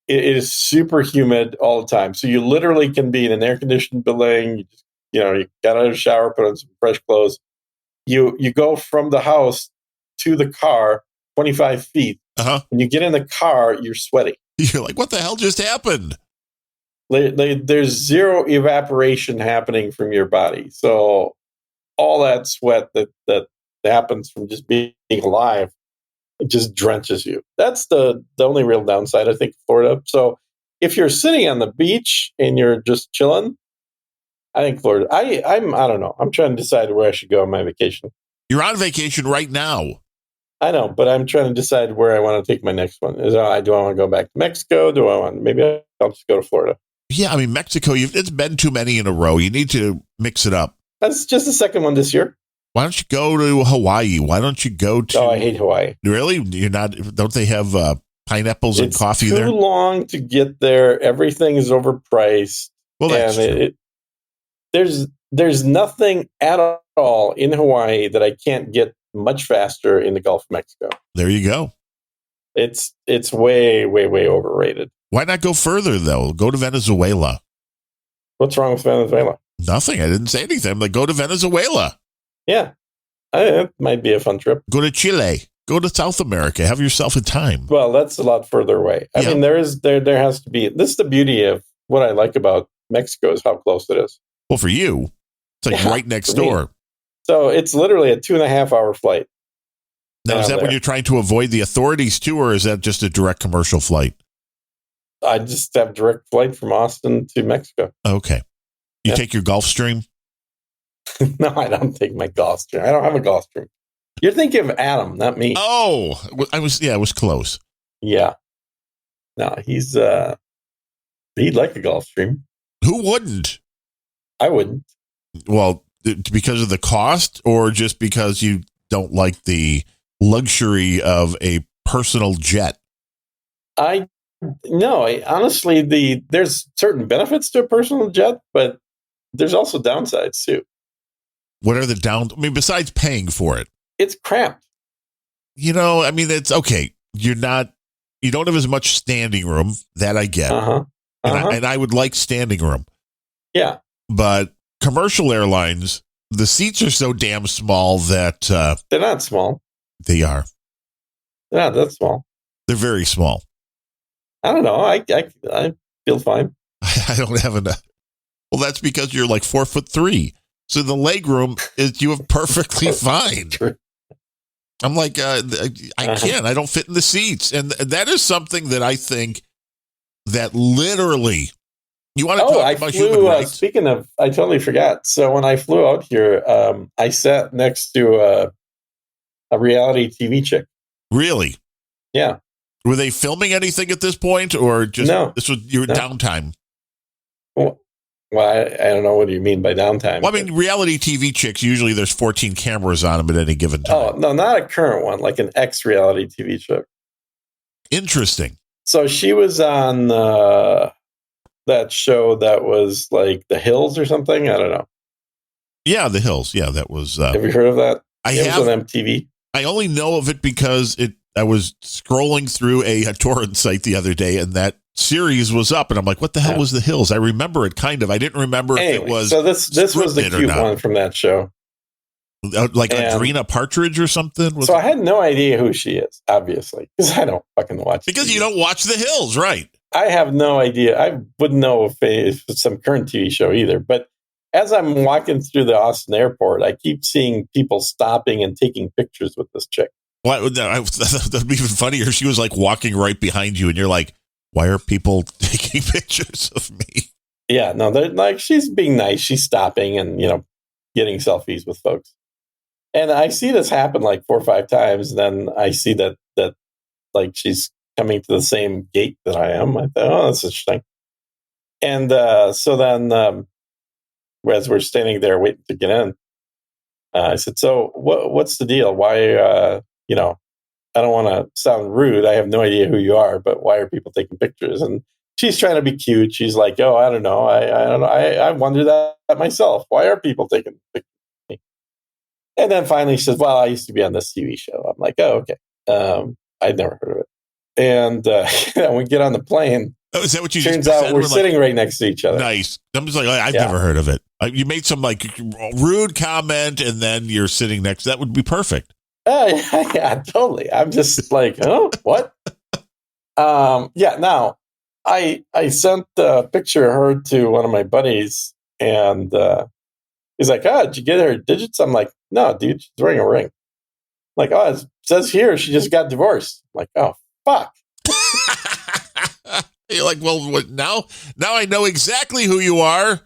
S2: is super humid all the time. So you literally can be in an air-conditioned building, you got out of the shower, put on some fresh clothes. You go from the house to the car 25 feet. When you get in the car, you're sweaty.
S1: You're like, what the hell just happened?
S2: There's zero evaporation happening from your body. So all that sweat that happens from just being alive, it just drenches you. That's the only real downside, I think, of Florida. So if you're sitting on the beach and you're just chilling, I think Florida. I don't know. I'm trying to decide where I should go on my vacation.
S1: You're on vacation right now.
S2: I know, but I'm trying to decide where I want to take my next one. Do I want to go back to Mexico? Maybe I'll just go to Florida?
S1: Yeah, I mean, Mexico, it's been too many in a row. You need to mix it up.
S2: That's just the second one this year.
S1: Why don't you go to Hawaii? Why don't you go to...
S2: Oh, I hate Hawaii.
S1: Really? You're not... Don't they have pineapples and coffee there?
S2: It's too long to get there. Everything is overpriced.
S1: Well, that's true.
S2: There's nothing at all in Hawaii that I can't get much faster in the Gulf of Mexico.
S1: There you go.
S2: It's way, way, way overrated.
S1: Why not go further, though? Go to Venezuela.
S2: What's wrong with Venezuela?
S1: Nothing. I didn't say anything. I'm like, go to Venezuela.
S2: Yeah. It might be a fun trip.
S1: Go to Chile. Go to South America. Have yourself a time.
S2: Well, that's a lot further away. I mean, there has to be... This is the beauty of what I like about Mexico, is how close it is.
S1: Well, for you, it's like right next door.
S2: Me. So it's literally a 2.5-hour flight.
S1: Now, is that when you're trying to avoid the authorities too, or is that just a direct commercial flight?
S2: I just have direct flight from Austin to Mexico.
S1: Okay. You take your Gulfstream?
S2: No, I don't take my Gulfstream. I don't have a Gulfstream. You're thinking of Adam, not me.
S1: Oh, I was close.
S2: Yeah. No, he'd like a Gulfstream.
S1: Who wouldn't?
S2: I wouldn't.
S1: Well, because of the cost, or just because you don't like the luxury of a personal jet?
S2: Honestly, there's certain benefits to a personal jet, but there's also downsides too.
S1: What are the I mean, besides paying for it?
S2: It's cramped.
S1: I mean, it's okay. You don't have as much standing room, that I get. And I would like standing room.
S2: Yeah.
S1: But commercial airlines, the seats are so damn small that
S2: They're not small.
S1: they are.
S2: They're not that small.
S1: They're very small.
S2: I don't know. I feel fine.
S1: I don't have enough. Well, that's because you're like 4'3". So the leg room is you have perfectly fine. I'm like, I can't. I don't fit in the seats. And that is something that I think that literally, you want to talk about human rights?
S2: Speaking of, I totally forgot. So when I flew out here, I sat next to a reality TV chick.
S1: Really?
S2: Yeah.
S1: Were they filming anything at this point, or just this was your downtime?
S2: Well, I don't know what do you mean by downtime.
S1: Well, I mean, reality TV chicks, usually there's 14 cameras on them at any given time.
S2: Oh, no, not a current one, like an ex-reality TV chick.
S1: Interesting.
S2: So she was on that show that was like The Hills or something. I don't know.
S1: Yeah, The Hills. Yeah, that was.
S2: Have you heard of that?
S1: It
S2: was on MTV.
S1: I only know of it because I was scrolling through a torrent site the other day, and that series was up, and I'm like, what the hell was The Hills? I remember it kind of. I didn't remember if it was.
S2: So this was the cute one from that show.
S1: Like Adrena Partridge or something?
S2: So I had no idea who she is, obviously, because I don't fucking watch
S1: Because
S2: TV.
S1: You don't watch The Hills, right?
S2: I have no idea. I wouldn't know if it's some current TV show either. But as I'm walking through the Austin airport, I keep seeing people stopping and taking pictures with this chick.
S1: Well, that'd be even funnier. She was like walking right behind you, and you're like, why are people taking pictures of me?
S2: Yeah, no, they're like, she's being nice. She's stopping and, getting selfies with folks. And I see this happen like 4 or 5 times. And then I see that like she's coming to the same gate that I am. I thought, oh, that's interesting. And so then as we're standing there waiting to get in, I said, so what's the deal? Why, I don't want to sound rude. I have no idea who you are, but why are people taking pictures? And she's trying to be cute. She's like, oh, I don't know. I don't know. I wonder that myself. Why are people taking pictures of me? And then finally she says, well, I used to be on this TV show. I'm like, oh, okay. I'd never heard of it. And we get on the plane.
S1: Oh, is that what you
S2: turns
S1: just
S2: out
S1: said?
S2: we're sitting right next to each other.
S1: Nice. I'm just like, I've never heard of it. You made some like rude comment, and then you're sitting next. That would be perfect.
S2: Yeah, totally. I'm just like, oh, what? Now I sent a picture of her to one of my buddies, and he's like, oh, did you get her digits? I'm like, no, dude, she's wearing a ring. I'm like, oh, it says here she just got divorced. I'm like, oh, fuck.
S1: You're like, well, what, now I know exactly who you are.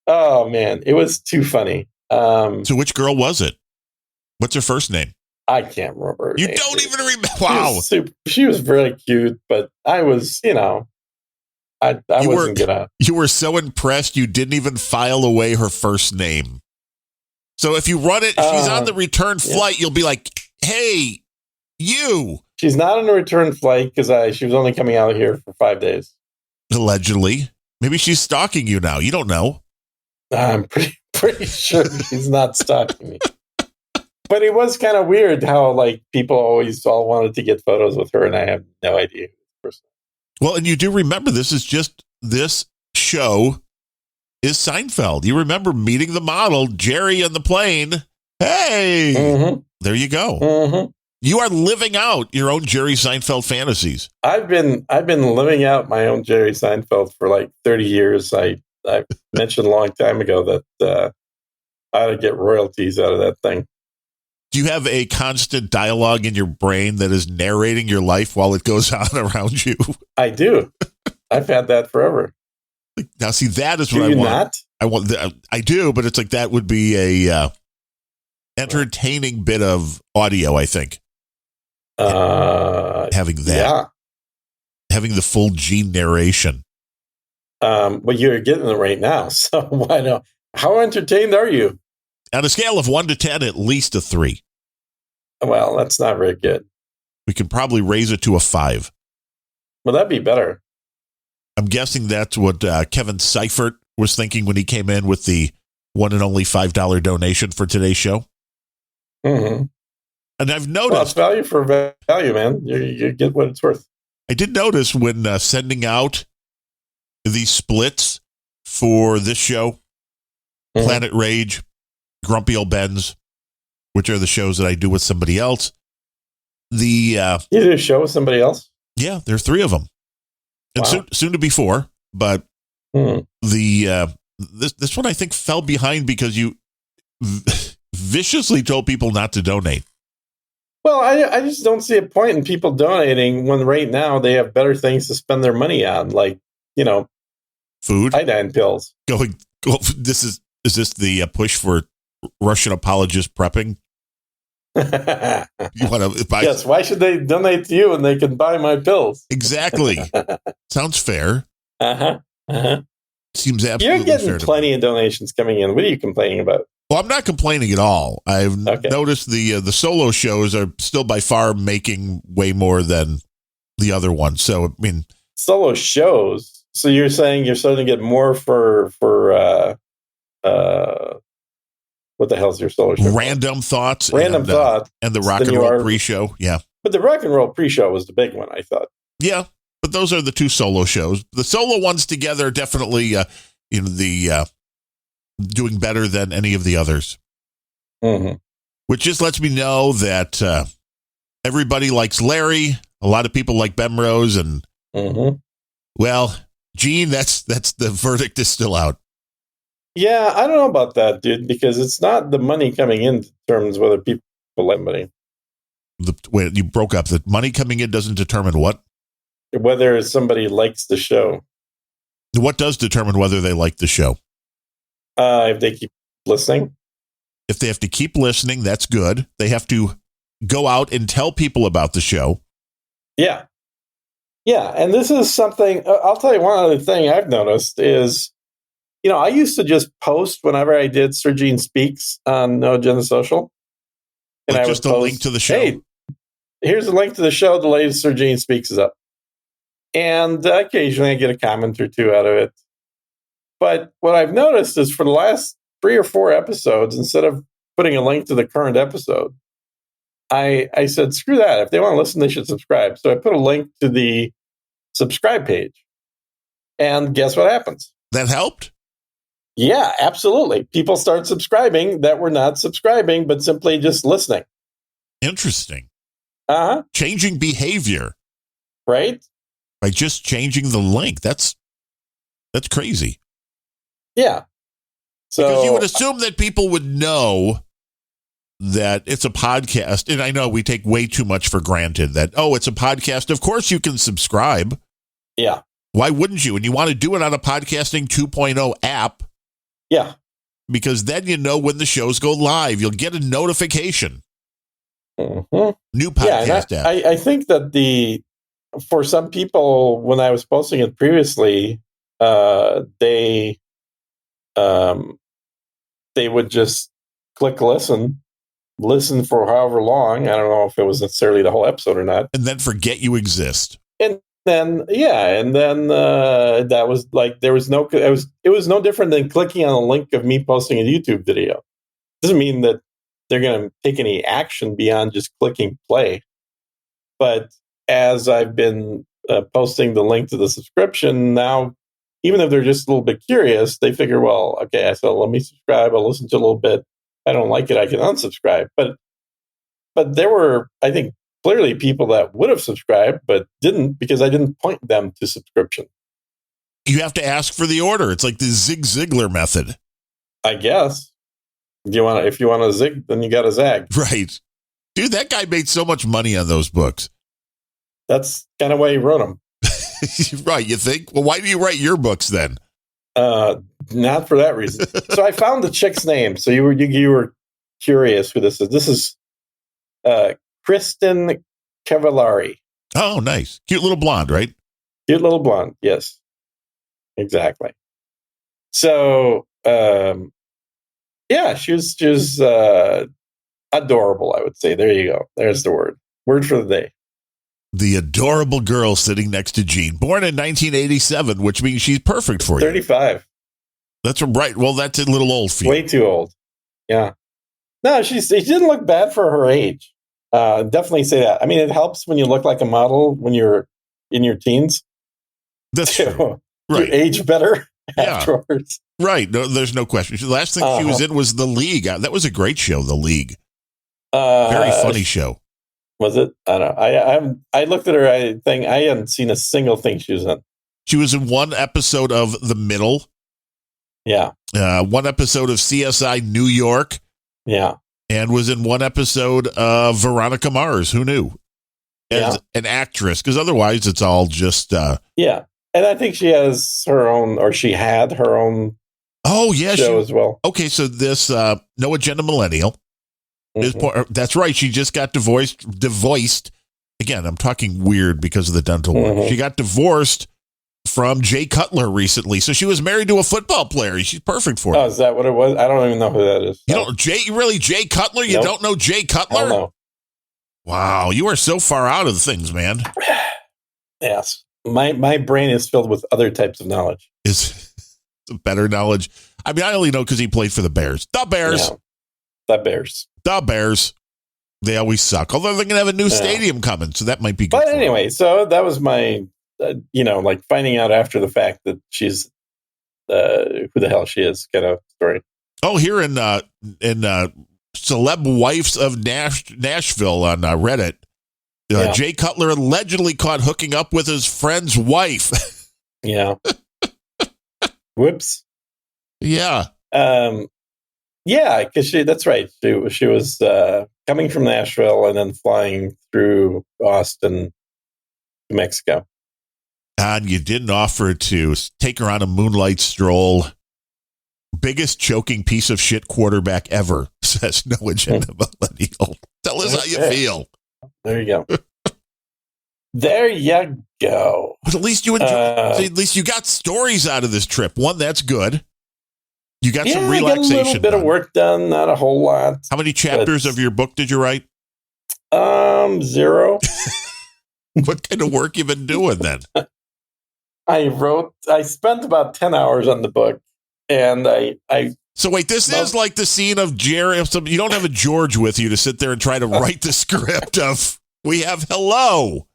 S2: Oh, man, it was too funny.
S1: So which girl was it? What's her first name?
S2: I can't remember her name.
S1: Don't even remember? Wow.
S2: She was really cute, but I was, I wasn't gonna.
S1: You were so impressed you didn't even file away her first name. So if you run it, she's on the return flight, you'll be like, hey, you.
S2: She's not on a return flight because she was only coming out here for 5 days.
S1: Allegedly. Maybe she's stalking you now. You don't know.
S2: I'm pretty sure she's not stalking me. But it was kind of weird how like people always all wanted to get photos with her, and I have no idea who this person is.
S1: Well, and you do remember this show is Seinfeld. You remember meeting the model, Jerry on the plane. Hey, There you go.
S2: Mm-hmm.
S1: You are living out your own Jerry Seinfeld fantasies.
S2: I've been living out my own Jerry Seinfeld for like 30 years. I mentioned a long time ago that I ought to get royalties out of that thing.
S1: Do you have a constant dialogue in your brain that is narrating your life while it goes on around you?
S2: I do. I've had that forever.
S1: Now, see, that is
S2: do
S1: what
S2: you
S1: I want.
S2: Not?
S1: I do, but it's like that would be a entertaining bit of audio, I think. Having that, having the full Gene narration.
S2: Well, you're getting it right now, so why not? How entertained are you?
S1: On a scale of 1 to 10, at least a 3.
S2: Well, that's not very good.
S1: We could probably raise it to a 5.
S2: Well, that'd be better.
S1: I'm guessing that's what Kevin Seifert was thinking when he came in with the one and only $5 donation for today's show.
S2: Mm-hmm.
S1: And I've noticed...
S2: Well, it's value for value, man. You get what it's worth.
S1: I did notice when sending out the splits for this show, Planet Rage, Grumpy Old Bens, which are the shows that I do with somebody else.
S2: You do a show with somebody else?
S1: Yeah, there are 3 of them. And soon to be 4, but this one I think fell behind because you viciously told people not to donate.
S2: Well, I just don't see a point in people donating when right now they have better things to spend their money on, like,
S1: food,
S2: iodine pills.
S1: Is this the push for Russian apologist prepping? You want to buy?
S2: Yes. Why should they donate to you when they can buy my pills?
S1: Exactly. Sounds fair. Seems absolutely fair.
S2: You're getting plenty of donations coming in. What are you complaining about?
S1: Well, I'm not complaining at all. I've noticed the solo shows are still by far making way more than the other ones. So, I mean,
S2: solo shows. So you're saying you're starting to get more for what the hell's your solo show?
S1: Random Thoughts.
S2: Random Thoughts.
S1: And the Rock and Roll pre-show. Yeah.
S2: But the Rock and Roll pre-show was the big one, I thought.
S1: Yeah. But those are the 2 solo shows. The solo ones together are definitely, doing better than any of the others. Which just lets me know that everybody likes Larry. A lot of people like Bemrose, and well, Gene, that's the verdict is still out.
S2: Yeah, I don't know about that, dude, because it's not the money coming in determines whether people like money.
S1: Wait, you broke up. The money coming in doesn't determine what?
S2: Whether somebody likes the show.
S1: What does determine whether they like the show?
S2: If they keep listening.
S1: If they have to keep listening, that's good. They have to go out and tell people about the show.
S2: Yeah. Yeah, and this is something, I'll tell you one other thing I've noticed is, I used to just post whenever I did Sir Gene Speaks on No Agenda Social. And
S1: like
S2: I
S1: just
S2: would
S1: a
S2: post,
S1: link to the show.
S2: Hey, here's a link to the show. The latest Sir Gene Speaks is up. And occasionally I get a comment or 2 out of it. But what I've noticed is for the last 3 or 4 episodes, instead of putting a link to the current episode, I said, screw that. If they want to listen, they should subscribe. So I put a link to the subscribe page. And guess what happens?
S1: That helped?
S2: Yeah, absolutely. People start subscribing that were not subscribing, but simply just listening.
S1: Interesting.
S2: Changing
S1: behavior.
S2: Right?
S1: By just changing the link. That's crazy.
S2: Yeah. So
S1: because you would assume that people would know that it's a podcast. And I know we take way too much for granted that, it's a podcast. Of course you can subscribe.
S2: Yeah.
S1: Why wouldn't you? And you want to do it on a podcasting 2.0 app.
S2: Yeah.
S1: Because then you know when the shows go live. You'll get a notification. New podcast app.
S2: I think that for some people, when I was posting it previously, they would just click listen for however long. I don't know if it was necessarily the whole episode or not.
S1: And then forget you exist.
S2: And then, that was like, it was no different than clicking on a link of me posting a YouTube video. Doesn't mean that they're going to take any action beyond just clicking play. But as I've been posting the link to the subscription now, even if they're just a little bit curious, they figure, well, okay, so let me subscribe. I'll listen to a little bit. If I don't like it, I can unsubscribe. But there were, I think, clearly people that would have subscribed but didn't because I didn't point them to subscription.
S1: You have to ask for the order. It's like the Zig Ziglar method.
S2: I guess. If you want to zig, then you got to zag.
S1: Right. Dude, that guy made so much money on those books.
S2: That's kind of why he wrote them.
S1: Right, you think? Well, why do you write your books then?
S2: Not for that reason. So I found the chick's name. So you were curious who this is. This is Kristen Cavallari.
S1: Oh, nice. Cute little blonde, right?
S2: Cute little blonde, yes. Exactly. So, she was adorable, I would say. There you go. There's the word. Word for the day.
S1: The adorable girl sitting next to Jean, born in 1987, which means she's perfect for you.
S2: 35.
S1: That's right. Well, that's a little old for you.
S2: Way too old. Yeah. No, she didn't look bad for her age. Definitely say that. I mean, it helps when you look like a model when you're in your teens.
S1: That's true. Right.
S2: You age better. afterwards.
S1: Right. No, there's no question. The last thing she was in was The League. That was a great show, The League. Very funny show.
S2: Was it? I don't know. I looked at her thing. I hadn't seen a single thing she was in.
S1: She was in one episode of The Middle.
S2: Yeah.
S1: One episode of CSI New York.
S2: Yeah.
S1: And was in one episode of Veronica Mars. Who knew? As an actress, because otherwise it's all just...
S2: yeah. And I think she has her own, or she had her own show as well.
S1: Okay, so this No Agenda Millennial is that's right. She just got divorced. Again, I'm talking weird because of the dental work. She got divorced from Jay Cutler recently. So she was married to a football player. She's perfect for it.
S2: Oh, is that what it was? I don't even know who that is.
S1: You don't Jay Cutler? You don't know Jay Cutler?
S2: No.
S1: Wow, you are so far out of things, man.
S2: Yes. My brain is filled with other types of knowledge.
S1: Is better knowledge. I mean, I only know because he played for the Bears. The Bears.
S2: Yeah. The Bears.
S1: The Bears. They always suck. Although they're going to have a new stadium coming, so that might be good.
S2: But anyway, so that was my, like finding out after the fact that she's who the hell she is kind of story.
S1: Oh, here in Celeb Wives of Nashville on Reddit, Jay Cutler allegedly caught hooking up with his friend's wife.
S2: Yeah. Whoops.
S1: Yeah.
S2: Yeah, because that's right. She was coming from Nashville and then flying through Austin to Mexico.
S1: And you didn't offer to take her on a moonlight stroll. Biggest choking piece of shit quarterback ever, says No Agenda Millennial. Tell us how you feel.
S2: There you go. There you go.
S1: But at least you enjoy. At least you got stories out of this trip. One, that's good. You got some relaxation.
S2: I got a little bit of work done, not a whole lot.
S1: How many chapters of your book did you write?
S2: 0.
S1: What kind of work you been doing then?
S2: I spent about 10 hours on the book, and I
S1: So wait, this is like the scene of Jerry. You don't have a George with you to sit there and try to write the script of, we have hello,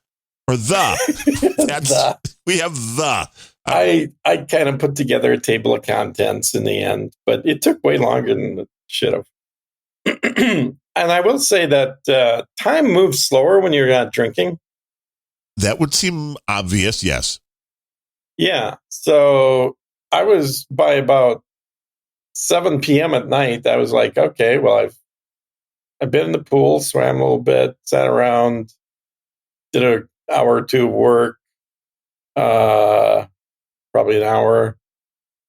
S1: or the. That's, we have the.
S2: I kind of put together a table of contents in the end, but it took way longer than it should have. And I will say that time moves slower when you're not drinking.
S1: That would seem obvious, yes.
S2: Yeah. So I was, by about 7 p.m. at night, I was like, okay, well, I've been in the pool, swam a little bit, sat around, did an hour or two of work, probably an hour,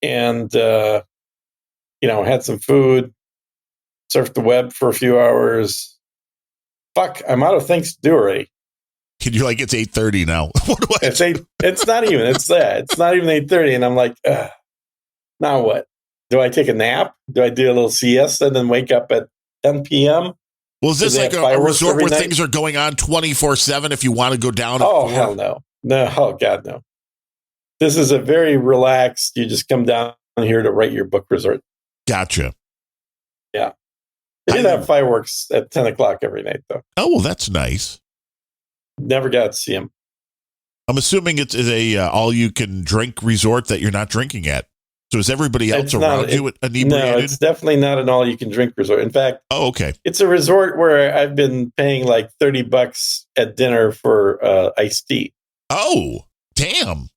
S2: and had some food, surfed the web for a few hours. Fuck, I'm out of things to do already.
S1: You're like, it's 8:30 now. What do I do?
S2: It's not even. It's that. It's not even 8:30, and I'm like, now what? Do I take a nap? Do I do a little siesta and then wake up at 10 p.m.?
S1: Well, is this like a resort where things are going on 24/7 if you want to go down?
S2: Oh, hell no. No, oh, God, no. This is a very relaxed, you just come down here to write your book resort.
S1: Gotcha.
S2: Yeah. They did have fireworks at 10 o'clock every night, though.
S1: Oh, well, that's nice.
S2: Never got to see them.
S1: I'm assuming it's a all-you-can-drink resort that you're not drinking at. So is everybody else around you inebriated?
S2: No, it's definitely not an all-you-can-drink resort. In fact,
S1: okay,
S2: it's a resort where I've been paying like $30 at dinner for iced tea.
S1: Oh, damn.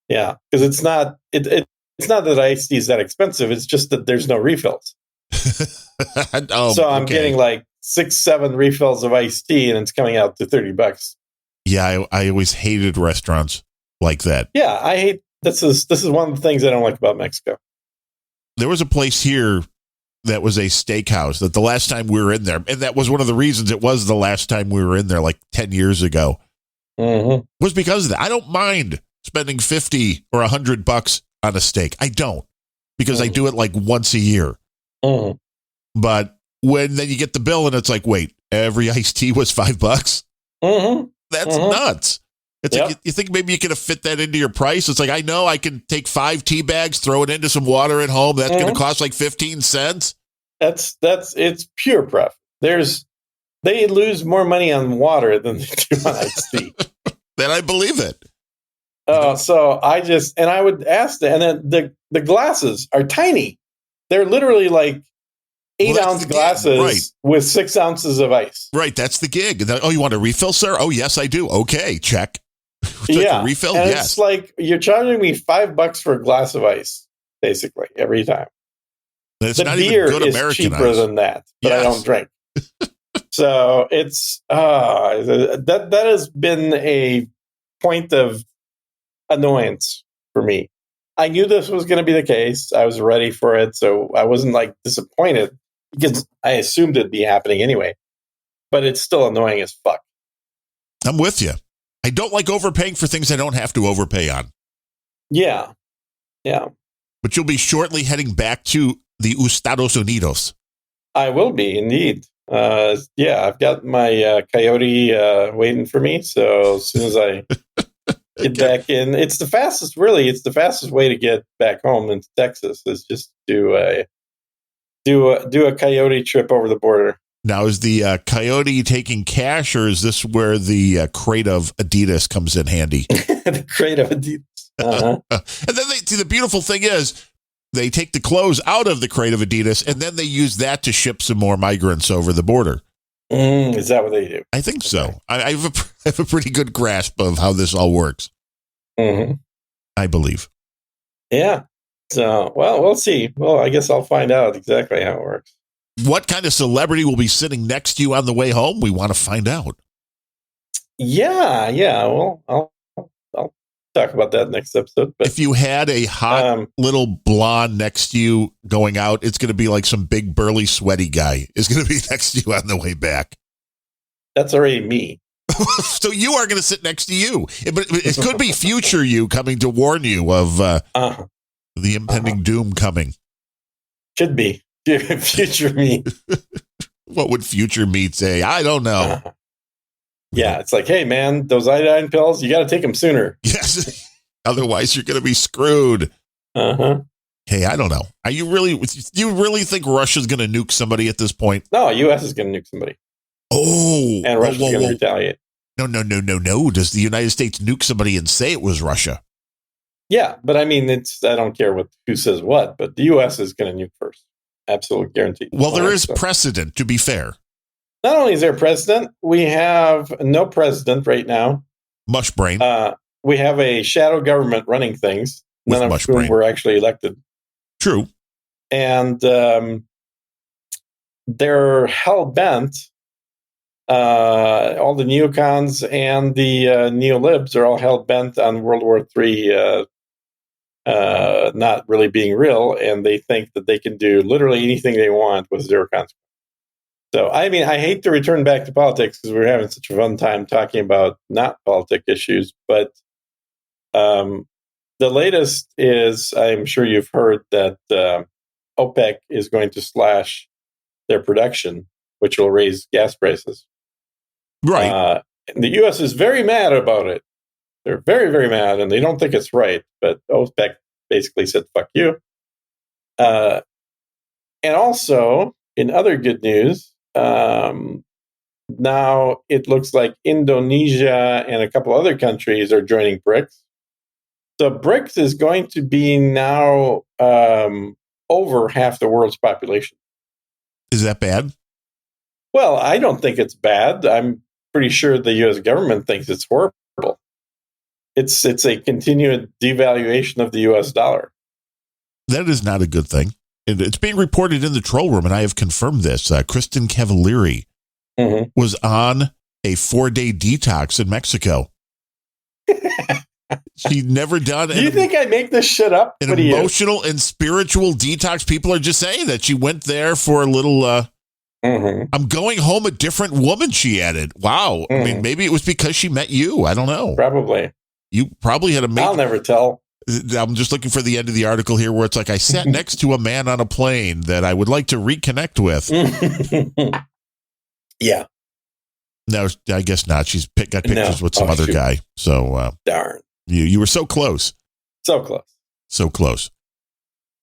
S2: Yeah, because it's not not that iced tea is that expensive. It's just that there's no refills. So I'm getting like 6-7 refills of iced tea, and it's coming out to $30.
S1: Yeah, I always hated restaurants like that.
S2: Yeah, I hate. This is one of the things I don't like about Mexico.
S1: There was a place here that was a steakhouse that the last time we were in there, and that was one of the reasons it was the last time we were in there like 10 years ago, was because of that. I don't mind spending $50 or $100 on a steak. I don't, because I do it like once a year. But when then you get the bill and it's like, wait, every iced tea was $5? That's nuts. It's like, you think maybe you could have fit that into your price? It's like, I know I can take 5 tea bags, throw it into some water at home. That's going to cost like 15 cents.
S2: It's pure profit. They lose more money on water than they do on iced tea.
S1: Then I believe it.
S2: So I would ask them, and then the glasses are tiny. They're literally like 8-ounce glasses with 6 ounces of ice.
S1: Right. That's the gig. Oh, you want a refill, sir? Oh, yes, I do. Okay. Check. A refill?
S2: And
S1: yes.
S2: It's like you're charging me $5 for a glass of ice, basically, every time.
S1: It's
S2: the
S1: not
S2: beer
S1: even good
S2: is
S1: American
S2: cheaper
S1: ice.
S2: than that, but I don't drink. So it's that has been a point of annoyance for me. I knew this was going to be the case. I was ready for it, so I wasn't like disappointed because I assumed it'd be happening anyway. But it's still annoying as fuck.
S1: I'm with you. I don't like overpaying for things I don't have to overpay on.
S2: Yeah.
S1: But you'll be shortly heading back to the Estados Unidos.
S2: I will be, indeed. I've got my Coyote waiting for me. So as soon as I get back in, it's the fastest way to get back home into Texas is just do a Coyote trip over the border.
S1: Now, is the Coyote taking cash, or is this where the crate of Adidas comes in handy?
S2: The crate of Adidas. Uh-huh.
S1: And then the beautiful thing is they take the clothes out of the crate of Adidas, and then they use that to ship some more migrants over the border.
S2: Is that what they do?
S1: I think so. I have a pretty good grasp of how this all works.
S2: Mm-hmm.
S1: I believe.
S2: Yeah. So, well, we'll see. Well, I guess I'll find out exactly how it works.
S1: What kind of celebrity will be sitting next to you on the way home? We want to find out.
S2: Yeah. Well, I'll talk about that next episode. But
S1: if you had a hot little blonde next to you going out, it's going to be like some big, burly, sweaty guy is going to be next to you on the way back.
S2: That's already me.
S1: So you are going to sit next to you. But it could be future you coming to warn you of the impending doom coming.
S2: Should be. Future me.
S1: What would future me say? I don't know.
S2: Yeah, it's like, hey, man, those iodine pills, you got to take them sooner.
S1: Yes. Otherwise, you're going to be screwed.
S2: Uh-huh.
S1: Hey, I don't know. Do you really think Russia's going to nuke somebody at this point?
S2: No, U.S. is going to nuke somebody.
S1: Oh.
S2: And Russia's going to retaliate.
S1: No. Does the United States nuke somebody and say it was Russia?
S2: Yeah, but I mean, I don't care who says what, but the U.S. is going to nuke first. Absolute guarantee.
S1: Well, there is precedent, to be fair.
S2: Not only is there precedent, we have no president right now.
S1: Mush brain.
S2: We have a shadow government running things, none of whom were actually elected.
S1: True.
S2: And they're hell-bent. All the neocons and the neolibs are all hell-bent on World War III not really being real, and they think that they can do literally anything they want with zero consequence. So, I mean, I hate to return back to politics because we're having such a fun time talking about not politic issues, but the latest is, I'm sure you've heard that OPEC is going to slash their production, which will raise gas prices.
S1: Right.
S2: The U.S. is very mad about it. They're very, very mad, and they don't think it's right. But OPEC basically said, fuck you. And also, in other good news, now it looks like Indonesia and a couple other countries are joining BRICS. So BRICS is going to be now over half the world's population.
S1: Is that bad?
S2: Well, I don't think it's bad. I'm pretty sure the U.S. government thinks it's horrible. It's a continued devaluation of the U.S. dollar.
S1: That is not a good thing. It's being reported in the troll room, and I have confirmed this. Kristen Cavalieri was on a 4-day detox in Mexico. She'd never done.
S2: Do you think I make this shit up?
S1: An emotional and spiritual detox. People are just saying that she went there for a little. I'm going home a different woman, she added. Wow. I mean, maybe it was because she met you. I don't know.
S2: Probably.
S1: You probably had a
S2: I'll never tell.
S1: I'm just looking for the end of the article here where it's like, I sat next to a man on a plane that I would like to reconnect with.
S2: Yeah.
S1: No, I guess not. She's got pictures with some other guy. So
S2: darn.
S1: You were so close.
S2: So close.
S1: So close.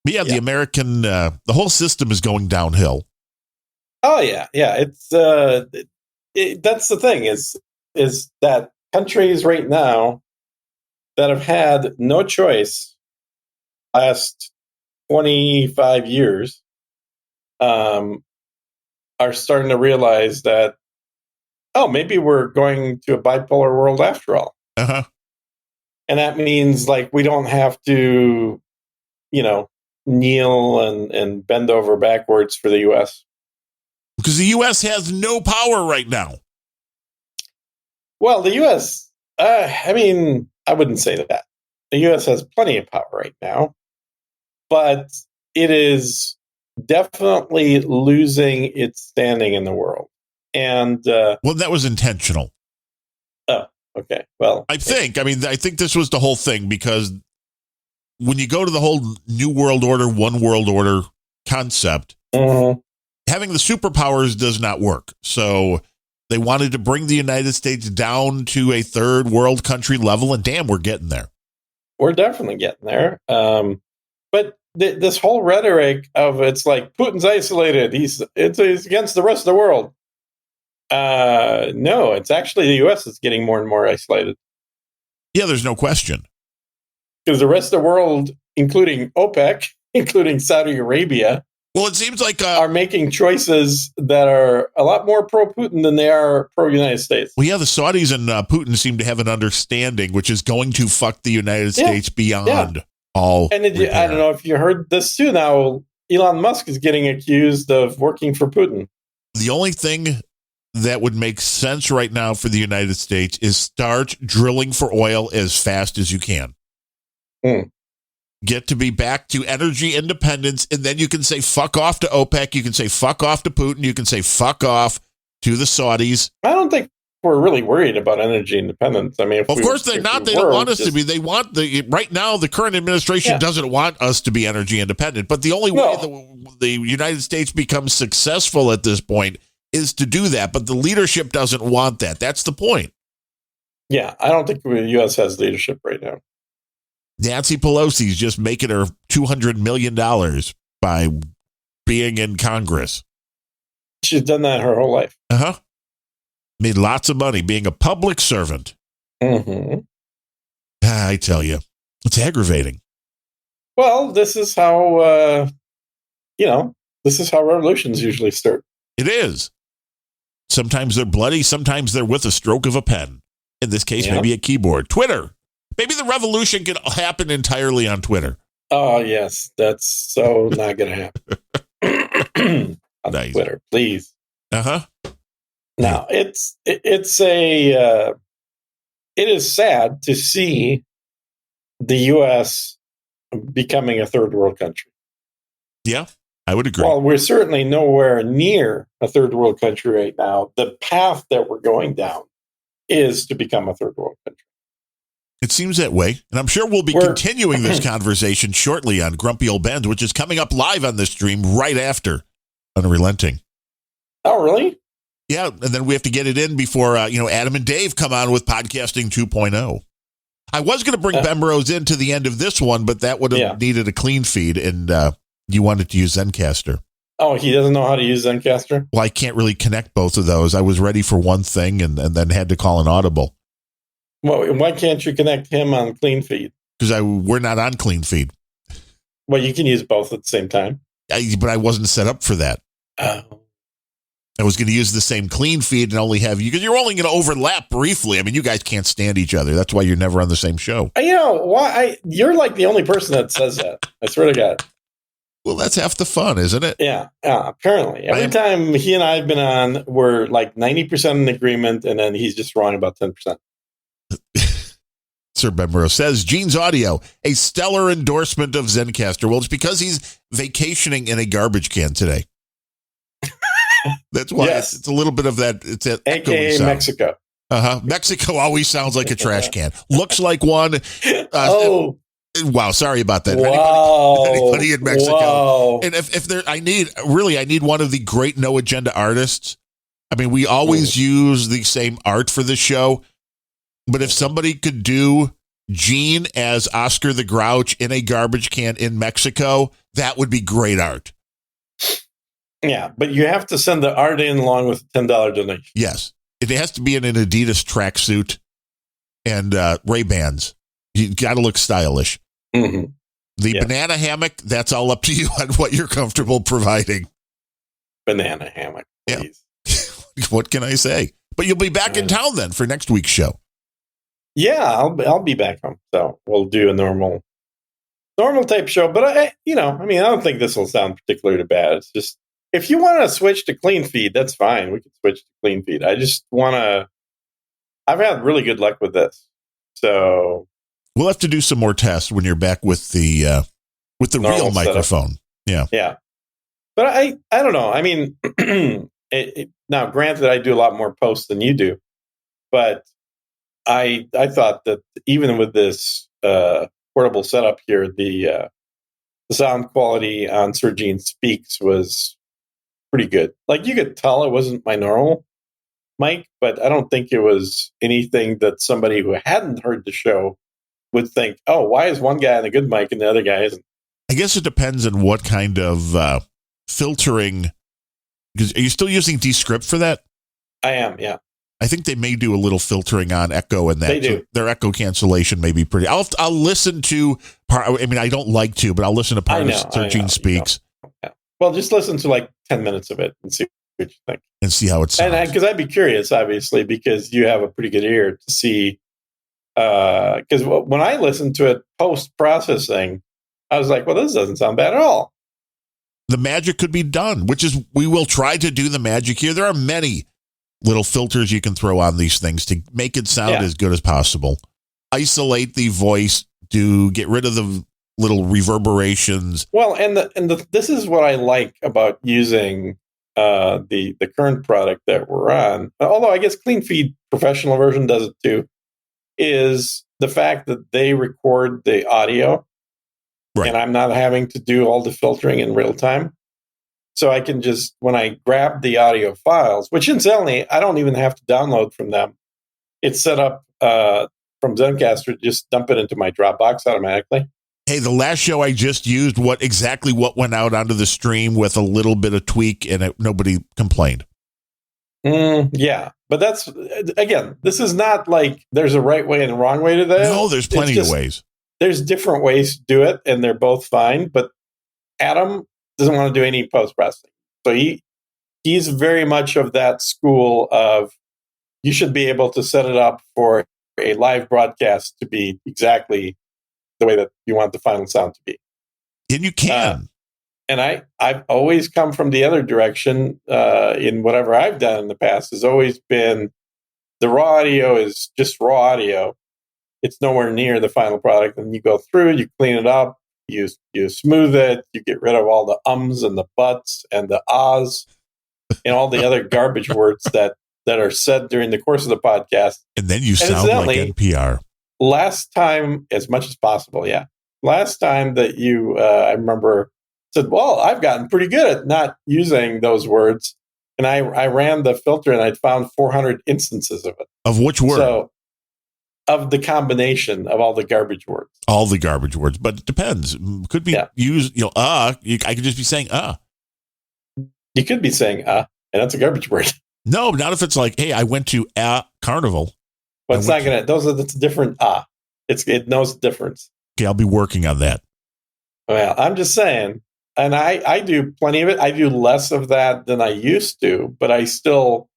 S1: But yeah, the American, the whole system is going downhill.
S2: Oh, yeah. Yeah. It's that's the thing is that countries right now that have had no choice last 25 years are starting to realize that, oh, maybe we're going to a bipolar world after all.
S1: Uh-huh.
S2: And that means like we don't have to, kneel and bend over backwards for the U.S.
S1: Because the U.S. has no power right now.
S2: Well, the U.S., I wouldn't say that. The U.S. has plenty of power right now, but it is definitely losing its standing in the world. And
S1: well, that was intentional.
S2: Oh, okay. Well,
S1: I think this was the whole thing, because when you go to the whole New World Order, One World Order concept,
S2: mm-hmm.
S1: having the superpowers does not work. So they wanted to bring the United States down to a third world country level, and damn, we're getting there.
S2: We're definitely getting there. But this whole rhetoric of it's like Putin's isolated. He's against the rest of the world. No, it's actually the U.S. that's getting more and more isolated.
S1: Yeah, there's no question.
S2: Because the rest of the world, including OPEC, including Saudi Arabia,
S1: well, it seems like
S2: are making choices that are a lot more pro-Putin than they are pro-United States.
S1: Well, yeah, the Saudis and Putin seem to have an understanding, which is going to fuck the United States beyond all. And
S2: I don't know if you heard this too. Now, Elon Musk is getting accused of working for Putin.
S1: The only thing that would make sense right now for the United States is start drilling for oil as fast as you can. Get to be back to energy independence, and then you can say fuck off to OPEC, you can say fuck off to Putin, you can say fuck off to the Saudis.
S2: I don't think we're really worried about energy independence. I mean,
S1: of course they're not. They don't want us to be. They want right now. The current administration doesn't want us to be energy independent. But the only way the United States becomes successful at this point is to do that. But the leadership doesn't want that. That's the point.
S2: Yeah, I don't think the U.S. has leadership right now.
S1: Nancy Pelosi's just making her $200 million by being in Congress.
S2: She's done that her whole life.
S1: Uh-huh. Made lots of money being a public servant.
S2: Mm-hmm.
S1: I tell you, it's aggravating.
S2: Well, this is how, this is how revolutions usually start.
S1: It is. Sometimes they're bloody. Sometimes they're with a stroke of a pen. In this case, maybe a keyboard. Twitter. Maybe the revolution can happen entirely on Twitter.
S2: Oh, yes. That's so not going to happen. On nice. Twitter, please.
S1: Uh-huh.
S2: Now, it is sad to see the U.S. becoming a third world country.
S1: Yeah, I would agree.
S2: Well, we're certainly nowhere near a third world country right now. The path that we're going down is to become a third world country.
S1: It seems that way. And I'm sure we'll be continuing this conversation shortly on Grumpy Old Bens, which is coming up live on this stream right after Unrelenting.
S2: Oh, really?
S1: Yeah. And then we have to get it in before, Adam and Dave come on with Podcasting 2.0. I was going to bring Bemrose in to the end of this one, but that would have needed a clean feed. And you wanted to use Zencastr.
S2: Oh, he doesn't know how to use Zencastr?
S1: Well, I can't really connect both of those. I was ready for one thing and then had to call an audible.
S2: Well, why can't you connect him on clean feed?
S1: Because we're not on clean feed.
S2: Well, you can use both at the same time.
S1: But I wasn't set up for that.
S2: Oh.
S1: I was going to use the same clean feed and only have you, because you're only going to overlap briefly. I mean, you guys can't stand each other. That's why you're never on the same show.
S2: You're like the only person that says that. I swear to God.
S1: Well, that's half the fun, isn't it?
S2: Yeah, apparently. Every time he and I have been on, we're like 90% in agreement, and then he's just wrong about 10%.
S1: Sir Bemrose says, Gene's Audio, a stellar endorsement of Zencastr. Well, it's because he's vacationing in a garbage can today. That's why it's a little bit of that. It's an
S2: AKA Mexico.
S1: Uh-huh. Mexico always sounds like a trash can. Looks like one. Wow, sorry about that.
S2: Wow.
S1: Anybody in Mexico.
S2: Wow.
S1: And if there, I need one of the great no agenda artists. I mean, we always use the same art for this show, but if somebody could do Gene as Oscar the Grouch in a garbage can in Mexico, that would be great art.
S2: Yeah, but you have to send the art in along with a $10 donation.
S1: Yes. It has to be in an Adidas tracksuit and Ray-Bans. You got to look stylish.
S2: Mm-hmm.
S1: The banana hammock, that's all up to you on what you're comfortable providing.
S2: Banana hammock, please.
S1: Yeah. What can I say? But you'll be back in town then for next week's show.
S2: Yeah, I'll be back home. So we'll do a normal type show. But I don't think this will sound particularly bad. It's just, if you want to switch to clean feed, that's fine. We can switch to clean feed. I just want to. I've had really good luck with this. So
S1: we'll have to do some more tests when you're back with the real microphone.
S2: Setup. Yeah. But I don't know. I mean, now granted, I do a lot more posts than you do, but I thought that even with this portable setup here, the sound quality on Sergine Speaks was pretty good. Like, you could tell it wasn't my normal mic, but I don't think it was anything that somebody who hadn't heard the show would think, oh, why is one guy on a good mic and the other guy isn't?
S1: I guess it depends on what kind of filtering. Because are you still using Descript for that?
S2: I am, yeah.
S1: I think they may do a little filtering on echo and that.
S2: They do.
S1: So their echo cancellation may be pretty. I'll listen to part. I mean, I don't like to, but I'll listen to part of Sergine Speaks.
S2: Yeah. Well, just listen to like 10 minutes of it and see what you think.
S1: And see how it sounds.
S2: And because I'd be curious, obviously, because you have a pretty good ear to see. Because when I listened to it post-processing, I was like, well, this doesn't sound bad at all.
S1: The magic could be done, which is, we will try to do the magic here. There are many little filters you can throw on these things to make it sound as good as possible. Isolate the voice, get rid of the little reverberations.
S2: Well, and this is what I like about using the current product that we're on. Although I guess Clean Feed Professional version does it too. Is the fact that they record the audio, right, and I'm not having to do all the filtering in real time. So I can just, when I grab the audio files, which incidentally, I don't even have to download from them. It's set up from Zencastr, just dump it into my Dropbox automatically.
S1: Hey, the last show I just used what went out onto the stream with a little bit of tweak, and nobody complained.
S2: Yeah, but that's, again, this is not like there's a right way and a wrong way to that.
S1: No, there's plenty of ways.
S2: There's different ways to do it, and they're both fine. But Adam doesn't want to do any post-processing. So he's very much of that school of, you should be able to set it up for a live broadcast to be exactly the way that you want the final sound to be.
S1: And you can.
S2: And I've always come from the other direction in whatever I've done in the past. Has always been, the raw audio is just raw audio. It's nowhere near the final product. And you go through, you clean it up, you smooth it, you get rid of all the ums and the buts and the ahs and all the other garbage words that are said during the course of the podcast.
S1: And then you sound like NPR.
S2: Last time, as much as possible, yeah. Last time that you, I remember, said, well, I've gotten pretty good at not using those words. And I ran the filter and I'd found 400 instances of it.
S1: Of which word?
S2: So, of the combination of all the garbage words.
S1: All the garbage words. But it depends. Could be used, I could just be saying,
S2: You could be saying, and that's a garbage word.
S1: No, not if it's like, hey, I went to a carnival.
S2: Well, it's not going to, that's a different, it knows the difference.
S1: Okay, I'll be working on that.
S2: Well, I'm just saying. And I do plenty of it. I do less of that than I used to, but I still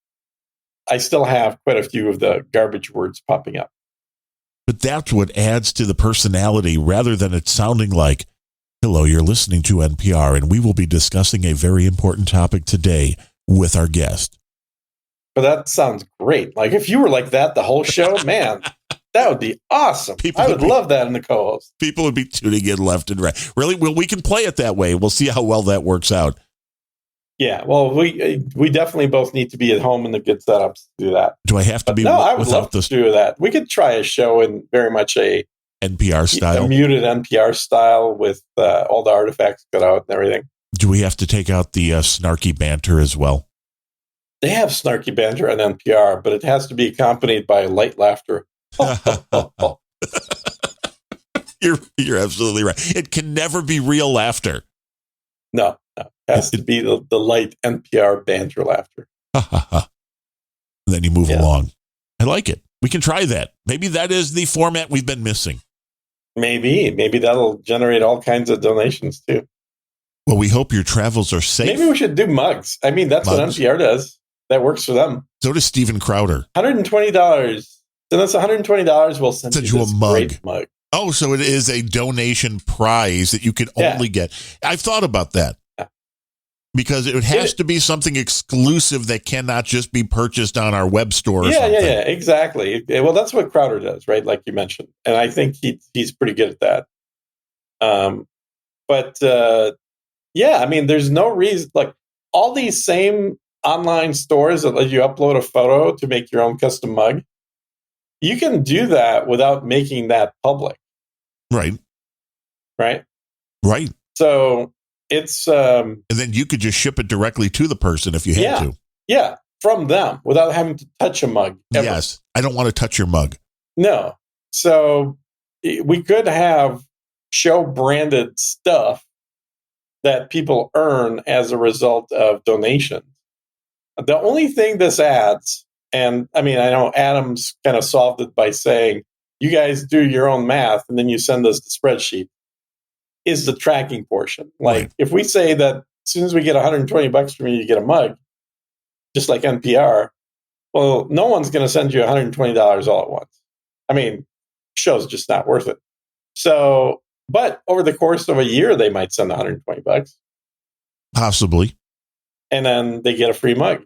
S2: have quite a few of the garbage words popping up.
S1: But that's what adds to the personality rather than it sounding like, hello, you're listening to NPR, and we will be discussing a very important topic today with our guest.
S2: But that sounds great. Like, if you were like that the whole show, man, that would be awesome. I would love that in the co-host.
S1: People would be tuning in left and right. Really? Well, we can play it that way. We'll see how well that works out.
S2: Yeah, well, we definitely both need to be at home in the good setups to do that.
S1: Do I have to be?
S2: No, I would love to do that. We could try a show in very much a
S1: NPR style,
S2: a muted NPR style with all the artifacts cut out and everything.
S1: Do we have to take out the snarky banter as well?
S2: They have snarky banter on NPR, but it has to be accompanied by light laughter.
S1: You're absolutely right. It can never be real laughter.
S2: No. It has to be the light NPR banter laughter.
S1: Then you move along. I like it. We can try that. Maybe that is the format we've been missing.
S2: Maybe that'll generate all kinds of donations too.
S1: Well, we hope your travels are safe.
S2: Maybe we should do mugs. I mean, that's what NPR does. That works for them.
S1: So does Steven Crowder.
S2: $120. Then that's $120. We'll send you a great mug.
S1: Oh, so it is a donation prize that you can only get. I've thought about that. Because it has to be something exclusive that cannot just be purchased on our web store or something.
S2: Yeah, exactly. Well, that's what Crowder does, right? Like you mentioned. And I think he's pretty good at that. I mean, there's no reason, like all these same online stores that let you upload a photo to make your own custom mug, you can do that without making that public.
S1: Right.
S2: So it's
S1: and then you could just ship it directly to the person if you had to.
S2: Yeah, from them without having to touch a mug. Ever.
S1: Yes, I don't want to touch your mug.
S2: No. So we could have show branded stuff that people earn as a result of donations. The only thing this adds, and I mean, I know Adam's kind of solved it by saying, you guys do your own math and then you send us the spreadsheet, is the tracking portion. Like if we say that as soon as we get $120 from you, you get a mug, just like NPR, well, no one's going to send you $120 all at once. I mean, show's just not worth it. So, but over the course of a year, they might send $120.
S1: Possibly.
S2: And then they get a free mug.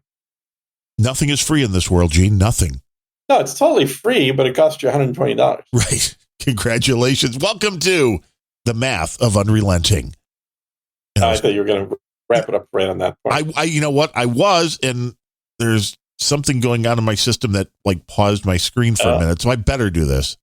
S1: Nothing is free in this world, Gene. Nothing.
S2: No, it's totally free, but it costs you $120.
S1: Right. Congratulations. Welcome to the math of Unrelenting.
S2: I thought you were going to wrap it up right on that point.
S1: You know what? I was, and there's something going on in my system that like paused my screen for a minute, so I better do this.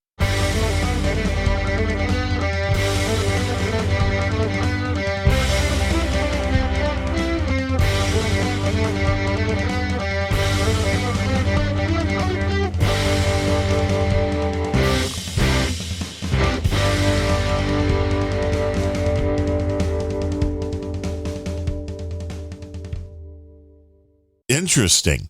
S1: Interesting.